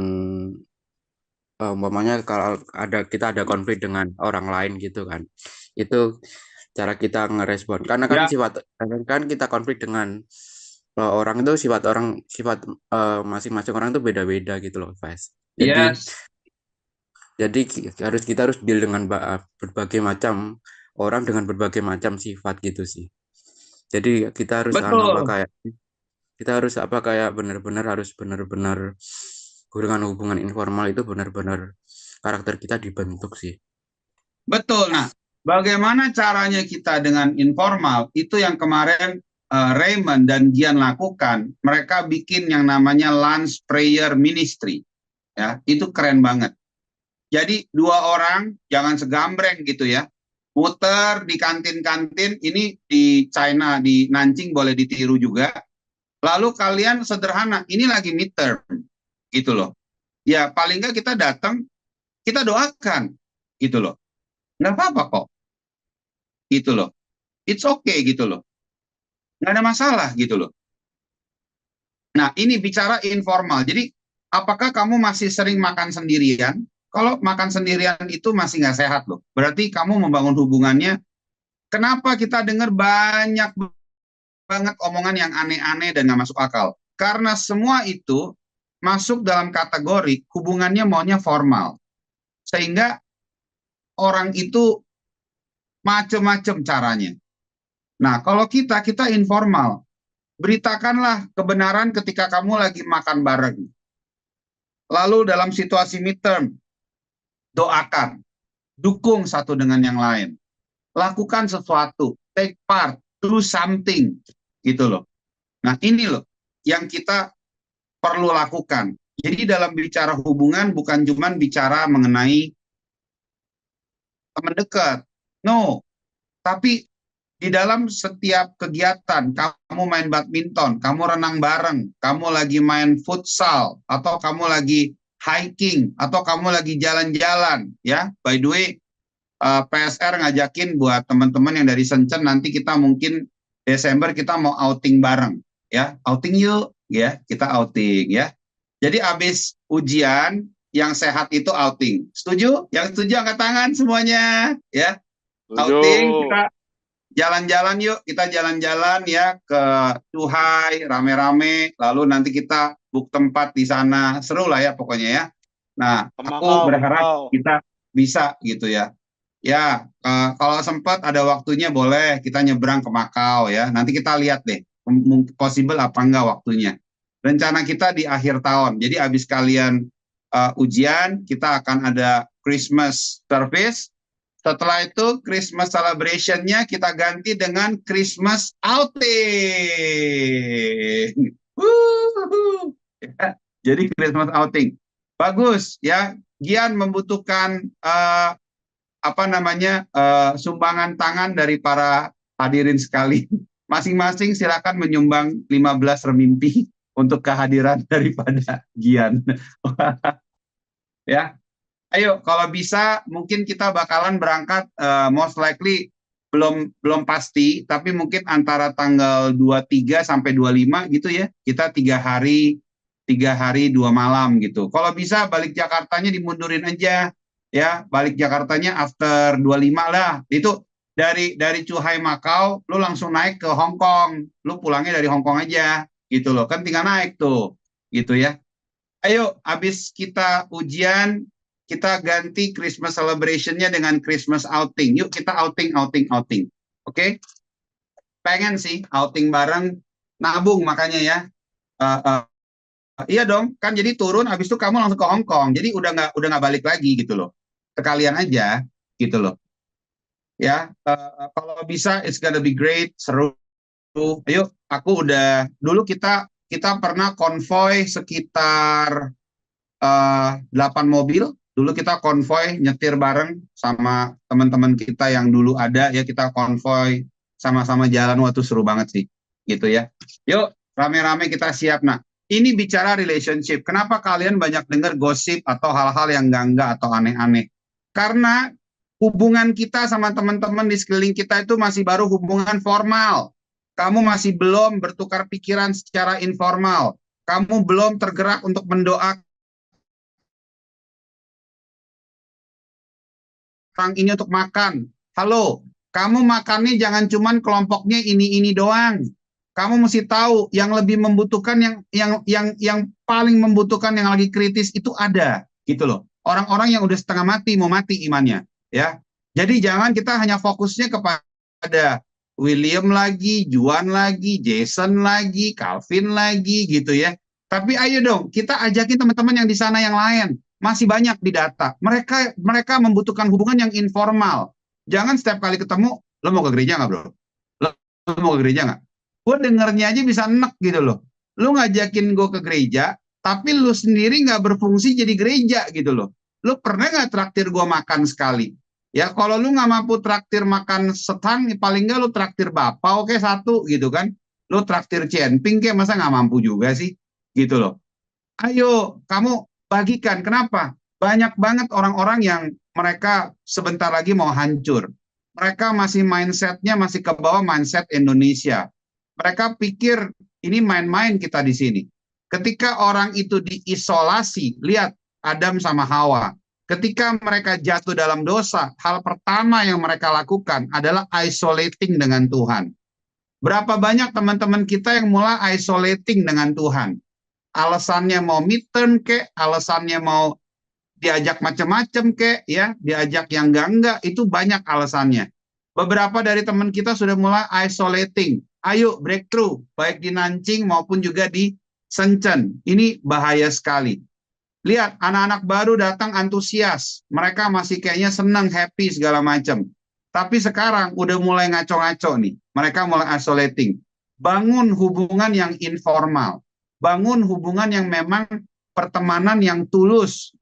umpamanya kalau kita ada konflik dengan orang lain gitu kan, itu cara kita ngerespon karena kan kita konflik dengan orang itu sifat masing-masing orang itu beda-beda gitu loh guys. Jadi kita harus deal dengan berbagai macam orang dengan berbagai macam sifat gitu sih. Jadi kita harus benar-benar hubungan informal itu benar-benar karakter kita dibentuk sih. Betul. Nah, bagaimana caranya kita dengan informal? Itu yang kemarin Raymond dan Gian lakukan. Mereka bikin yang namanya lunch prayer ministry. Ya, itu keren banget. Jadi 2 orang, jangan segambreng gitu ya. Muter di kantin-kantin, ini di China, di Nanjing boleh ditiru juga. Lalu kalian sederhana, ini lagi midterm, gitu loh. Ya paling nggak kita datang, kita doakan, gitu loh. Nggak apa-apa kok, gitu loh. It's okay gitu loh. Nggak ada masalah gitu loh. Nah ini bicara informal. Jadi apakah kamu masih sering makan sendirian? Kalau makan sendirian itu masih nggak sehat loh. Berarti kamu membangun hubungannya. Kenapa kita dengar banyak banget omongan yang aneh-aneh dan nggak masuk akal? Karena semua itu masuk dalam kategori hubungannya maunya formal. Sehingga orang itu macam-macam caranya. Nah, kalau kita informal. Beritakanlah kebenaran ketika kamu lagi makan bareng. Lalu dalam situasi midterm, doakan. Dukung satu dengan yang lain. Lakukan sesuatu. Take part. Do something. Gitu loh. Nah, ini loh yang kita perlu lakukan. Jadi dalam bicara hubungan bukan cuma bicara mengenai teman dekat. No. Tapi di dalam setiap kegiatan, kamu main badminton, kamu renang bareng, kamu lagi main futsal, atau kamu lagi hiking, atau kamu lagi jalan-jalan, ya. By the way, PSR ngajakin buat teman-teman yang dari Shenzhen, nanti kita mungkin Desember kita mau outing bareng, ya. Outing yuk, ya. Kita outing, ya. Jadi habis ujian, yang sehat itu outing. Setuju? Yang setuju angkat tangan semuanya, ya. Outing, kita jalan-jalan yuk, kita jalan-jalan ya ke Chuhai, rame-rame, lalu nanti kita book tempat di sana, seru lah ya pokoknya ya. Nah, aku berharap kita bisa gitu ya. Ya, kalau sempat ada waktunya boleh kita nyebrang ke Makau ya. Nanti kita lihat deh, possible apa enggak waktunya. Rencana kita di akhir tahun. Jadi habis kalian ujian, kita akan ada Christmas service. Setelah itu Christmas celebration-nya kita ganti dengan Christmas outing. Ya, jadi Christmas outing. Bagus ya. Gian membutuhkan sumbangan tangan dari para hadirin sekali. Masing-masing silakan menyumbang 15 remimpi untuk kehadiran daripada Gian. Ya. Ayo, kalau bisa mungkin kita bakalan berangkat most likely belum pasti, tapi mungkin antara tanggal 23 sampai 25 gitu ya. Kita 3 hari 2 malam gitu. Kalau bisa balik Jakartanya dimundurin aja ya, balik Jakartanya after 25 lah. Itu dari Chuhai Makau lu langsung naik ke Hong Kong. Lu pulangnya dari Hong Kong aja gitu loh. Kan tinggal naik tuh gitu ya. Ayo, habis kita ujian kita ganti Christmas celebration-nya dengan Christmas outing. Yuk kita outing. Oke? Pengen sih outing bareng, nabung makanya ya. Iya dong, kan jadi turun habis itu kamu langsung ke Hong Kong. Jadi udah nggak balik lagi gitu loh. Sekalian aja gitu loh. Ya, kalau bisa it's gonna be great, seru. Ayo, aku udah dulu kita pernah konvoy sekitar 8 mobil. Dulu kita konvoy nyetir bareng sama teman-teman kita yang dulu ada ya, kita konvoy sama-sama jalan, waktu seru banget sih gitu ya. Yuk rame-rame kita siap. Nah ini bicara relationship, kenapa kalian banyak dengar gosip atau hal-hal yang enggak atau aneh-aneh? Karena hubungan kita sama teman-teman di sekeliling kita itu masih baru hubungan formal. Kamu masih belum bertukar pikiran secara informal. Kamu belum tergerak untuk mendoakan orang ini untuk makan. Halo, kamu makannya jangan cuman kelompoknya ini doang. Kamu mesti tahu yang lebih membutuhkan, yang paling membutuhkan, yang lagi kritis itu ada gitu loh. Orang-orang yang udah setengah mati mau mati imannya ya. Jadi jangan kita hanya fokusnya kepada William lagi, Juan lagi, Jason lagi, Calvin lagi gitu ya. Tapi ayo dong kita ajakin teman-teman yang di sana yang lain. masih banyak di data. Mereka membutuhkan hubungan yang informal. Jangan setiap kali ketemu, lo mau ke gereja nggak bro? Lo mau ke gereja nggak? Gue dengernya aja bisa enek gitu loh. Lo ngajakin gue ke gereja, tapi lo sendiri nggak berfungsi jadi gereja gitu loh. Lo pernah nggak traktir gue makan sekali? Ya kalau lu nggak mampu traktir makan setang, paling nggak lu traktir bapak, oke satu gitu kan. Lu traktir cienping, kayak masa nggak mampu juga sih? Gitu loh. Ayo, kamu bagikan. Kenapa? Banyak banget orang-orang yang mereka sebentar lagi mau hancur. Mereka masih mindsetnya masih ke bawah mindset Indonesia. Mereka pikir ini main-main kita di sini. Ketika orang itu diisolasi, lihat Adam sama Hawa. Ketika mereka jatuh dalam dosa, hal pertama yang mereka lakukan adalah isolating dengan Tuhan. Berapa banyak teman-teman kita yang mulai isolating dengan Tuhan? Alasannya mau midterm kek, alasannya mau diajak macam-macam kek, ya, diajak yang enggak, itu banyak alasannya. Beberapa dari teman kita sudah mulai isolating. Ayo breakthrough, baik di Nanjing maupun juga di Shenzhen. Ini bahaya sekali. Lihat, anak-anak baru datang antusias. Mereka masih kayaknya senang, happy, segala macam. Tapi sekarang udah mulai ngaco-ngaco nih. Mereka mulai isolating. Bangun hubungan yang informal. Bangun hubungan yang memang pertemanan yang tulus,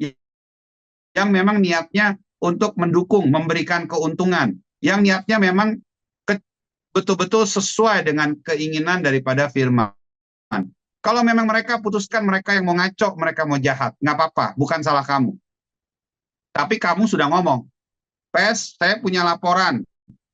yang memang niatnya untuk mendukung, memberikan keuntungan, yang niatnya memang betul-betul sesuai dengan keinginan daripada firman. Kalau memang mereka putuskan mereka yang mau ngaco, mereka mau jahat, nggak apa-apa, bukan salah kamu. Tapi kamu sudah ngomong, Pes, saya punya laporan,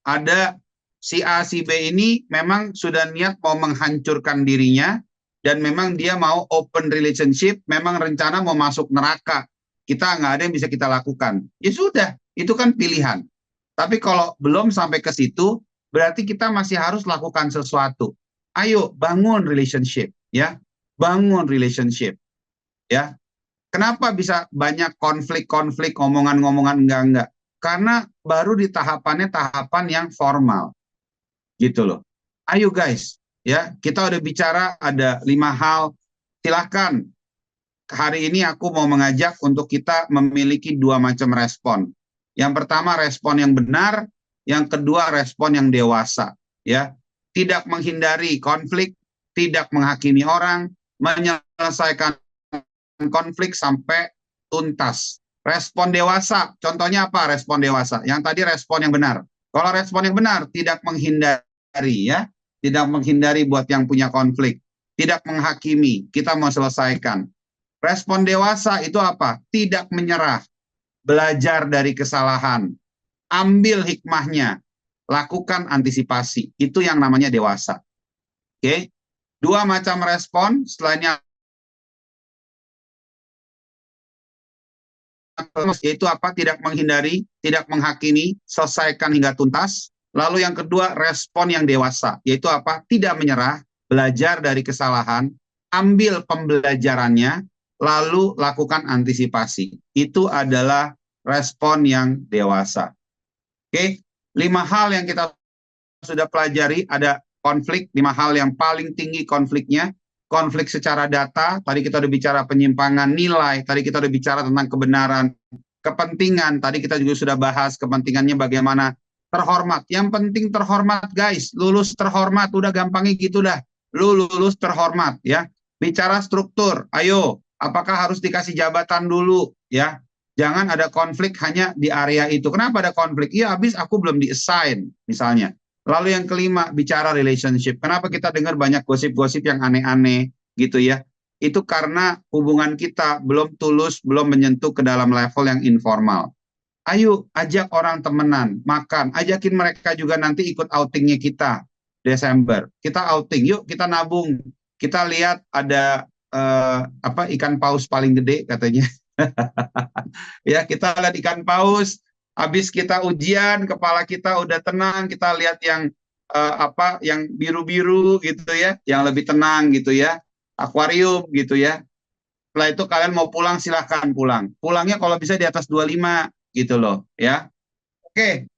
ada si A, si B ini memang sudah niat mau menghancurkan dirinya, dan memang dia mau open relationship, memang rencana mau masuk neraka. Kita nggak ada yang bisa kita lakukan. Ya sudah, itu kan pilihan. Tapi kalau belum sampai ke situ, berarti kita masih harus lakukan sesuatu. Ayo bangun relationship, ya. Bangun relationship, ya. Kenapa bisa banyak konflik-konflik, omongan-ngomongan enggak? Karena baru di tahapan yang formal. Gitu loh. Ayo guys, ya, kita udah bicara ada 5 hal. Silahkan, hari ini aku mau mengajak untuk kita memiliki 2 macam respon. Yang pertama respon yang benar, yang kedua respon yang dewasa. Ya, tidak menghindari konflik, tidak menghakimi orang, menyelesaikan konflik sampai tuntas. Respon dewasa, contohnya apa respon dewasa? Yang tadi respon yang benar. Kalau respon yang benar, tidak menghindari, ya. Tidak menghindari buat yang punya konflik. Tidak menghakimi, kita mau selesaikan. Respon dewasa itu apa? Tidak menyerah. Belajar dari kesalahan. Ambil hikmahnya. Lakukan antisipasi. Itu yang namanya dewasa. Oke? 2 macam respon, selainnya yaitu apa? Tidak menghindari, tidak menghakimi, selesaikan hingga tuntas. Lalu yang kedua, respon yang dewasa, yaitu apa? Tidak menyerah, belajar dari kesalahan, ambil pembelajarannya, lalu lakukan antisipasi. Itu adalah respon yang dewasa. Oke, 5 hal yang kita sudah pelajari, ada konflik, 5 hal yang paling tinggi konfliknya. Konflik secara data, tadi kita udah bicara penyimpangan nilai, tadi kita udah bicara tentang kebenaran, kepentingan, tadi kita juga sudah bahas kepentingannya bagaimana. Terhormat, yang penting terhormat guys, lulus terhormat, udah gampangnya gitu dah, lu lulus terhormat, ya. Bicara struktur, ayo, apakah harus dikasih jabatan dulu, ya. Jangan ada konflik hanya di area itu. Kenapa ada konflik? Iya, habis aku belum di-assign, misalnya. Lalu yang kelima, bicara relationship. Kenapa kita dengar banyak gosip-gosip yang aneh-aneh, gitu ya. Itu karena hubungan kita belum tulus, belum menyentuh ke dalam level yang informal. Ayo ajak orang temenan, makan, ajakin mereka juga nanti ikut outingnya kita Desember. Kita outing, yuk kita nabung. Kita lihat ada ikan paus paling gede katanya. Ya, kita lihat ikan paus, habis kita ujian, kepala kita udah tenang, kita lihat yang yang biru-biru gitu ya, yang lebih tenang gitu ya. Akuarium gitu ya. Setelah itu kalian mau pulang silahkan pulang. Pulangnya kalau bisa di atas 25 gitu loh ya. Oke,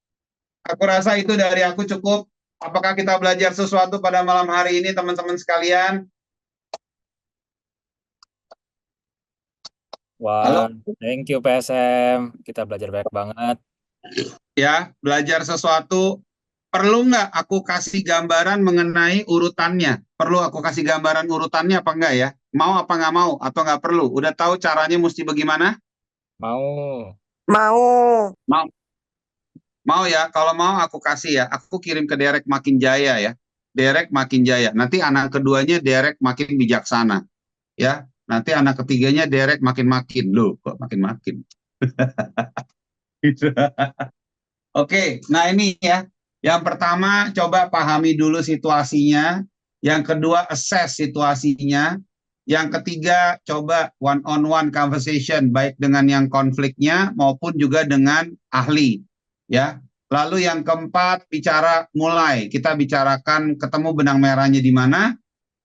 aku rasa itu dari aku cukup. Apakah kita belajar sesuatu pada malam hari ini teman-teman sekalian? Halo? Wah, thank you PSM. Kita belajar banyak banget. Ya, belajar sesuatu. Perlu nggak aku kasih gambaran mengenai urutannya? Perlu aku kasih gambaran urutannya apa enggak ya? Mau apa nggak mau? Atau nggak perlu? Udah tahu caranya mesti bagaimana? Mau. Mau. Mau. Mau ya, kalau mau aku kasih ya. Aku kirim ke Derek Makin Jaya ya. Derek Makin Jaya. Nanti anak keduanya Derek Makin Bijaksana. Ya, nanti anak ketiganya Derek Makin-makin. Loh, kok makin-makin? Oke, nah ini ya. Yang pertama coba pahami dulu situasinya. Yang kedua assess situasinya. Yang ketiga coba one-on-one conversation baik dengan yang konfliknya maupun juga dengan ahli. Ya. Lalu yang keempat bicara mulai. Kita bicarakan ketemu benang merahnya di mana.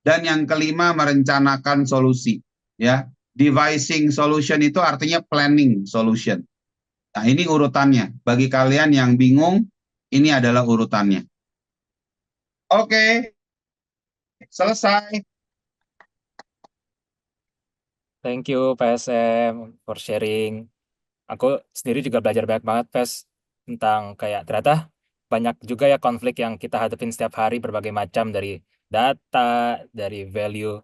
Dan yang kelima merencanakan solusi. Ya, devising solution itu artinya planning solution. Nah, ini urutannya. Bagi kalian yang bingung, ini adalah urutannya. Oke, selesai. Thank you PSM for sharing. Aku sendiri juga belajar banyak banget, PES, tentang kayak ternyata banyak juga ya konflik yang kita hadapin setiap hari, berbagai macam, dari data, dari value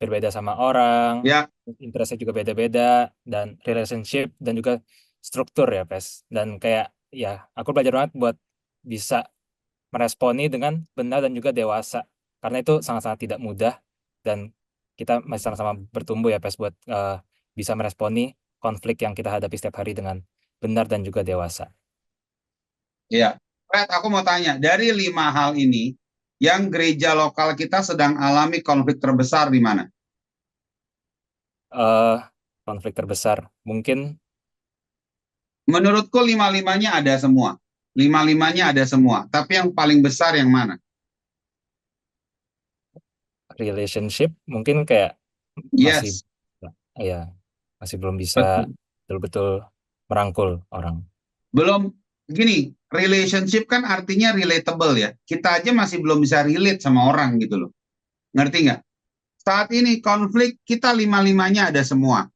berbeda sama orang, Ya. interestnya juga beda-beda, dan relationship, dan juga struktur ya, PES. Dan kayak ya aku belajar banget buat bisa meresponi dengan benar dan juga dewasa, karena itu sangat-sangat tidak mudah, dan kita masih sama-sama bertumbuh ya, PES, buat bisa meresponi konflik yang kita hadapi setiap hari dengan benar dan juga dewasa. Iya. Fred, aku mau tanya, dari 5 hal ini, yang gereja lokal kita sedang alami konflik terbesar di mana? Konflik terbesar mungkin Menurutku 5-5-nya ada semua. 5-5-nya ada semua. Tapi yang paling besar yang mana? relationship, mungkin kayak masih Yes. ya masih belum bisa betul-betul merangkul orang. Belum, gini, relationship kan artinya relatable ya. Kita aja masih belum bisa relate sama orang gitu loh. Ngerti nggak? Saat ini konflik kita 5-5-nya ada semua.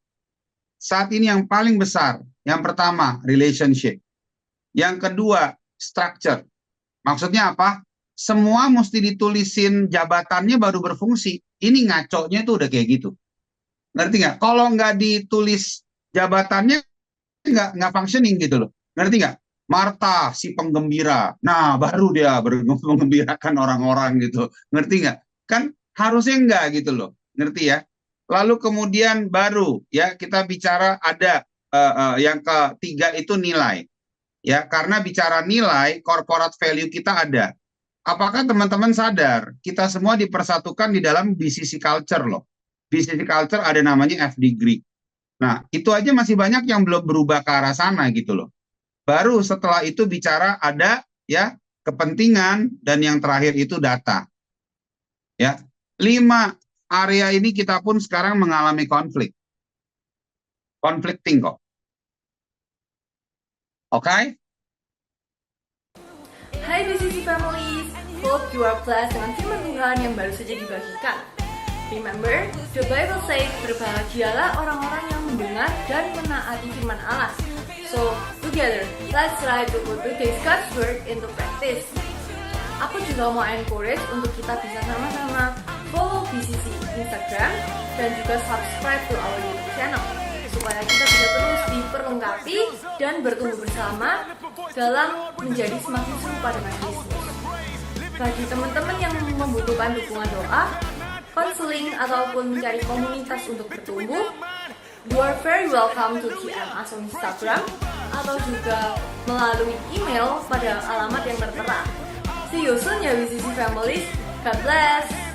Saat ini yang paling besar, yang pertama relationship. Yang kedua structure. Maksudnya apa? Semua mesti ditulisin jabatannya baru berfungsi. Ini ngaconya tuh udah kayak gitu. Ngerti nggak? Kalau nggak ditulis jabatannya nggak functioning gitu loh. Ngerti nggak? Marta si penggembira. Nah, baru dia mengembirakan orang-orang gitu. Ngerti nggak? Kan harusnya enggak gitu loh. Ngerti ya? Lalu kemudian baru ya kita bicara ada yang ketiga itu nilai. Ya, karena bicara nilai, corporate value kita ada. Apakah teman-teman sadar kita semua dipersatukan di dalam BCC culture loh. BCC culture ada namanya F degree. Nah, itu aja masih banyak yang belum berubah ke arah sana gitu loh. Baru setelah itu bicara ada ya kepentingan dan yang terakhir itu data. Ya, 5 area ini kita pun sekarang mengalami konflik. Conflicting kok. Oke? Hai BCC Families, hope you are blessed dengan firman Tuhan yang baru saja dibagikan. Remember, the Bible says, berbahagialah orang-orang yang mendengar dan menaati firman Allah. So, together, let's try to put today's God's word into practice. Aku juga mau encourage untuk kita bisa sama-sama follow BCC Instagram dan juga subscribe to our YouTube channel supaya kita bisa terus diperlengkapi dan bertumbuh bersama dalam menjadi semakin serupa dengan Yesus. Bagi teman-teman yang membutuhkan dukungan doa, konseling ataupun mencari komunitas untuk bertumbuh, you are very welcome to DM us on Instagram atau juga melalui email pada alamat yang tertera. See you soon ya BCC Families. God bless.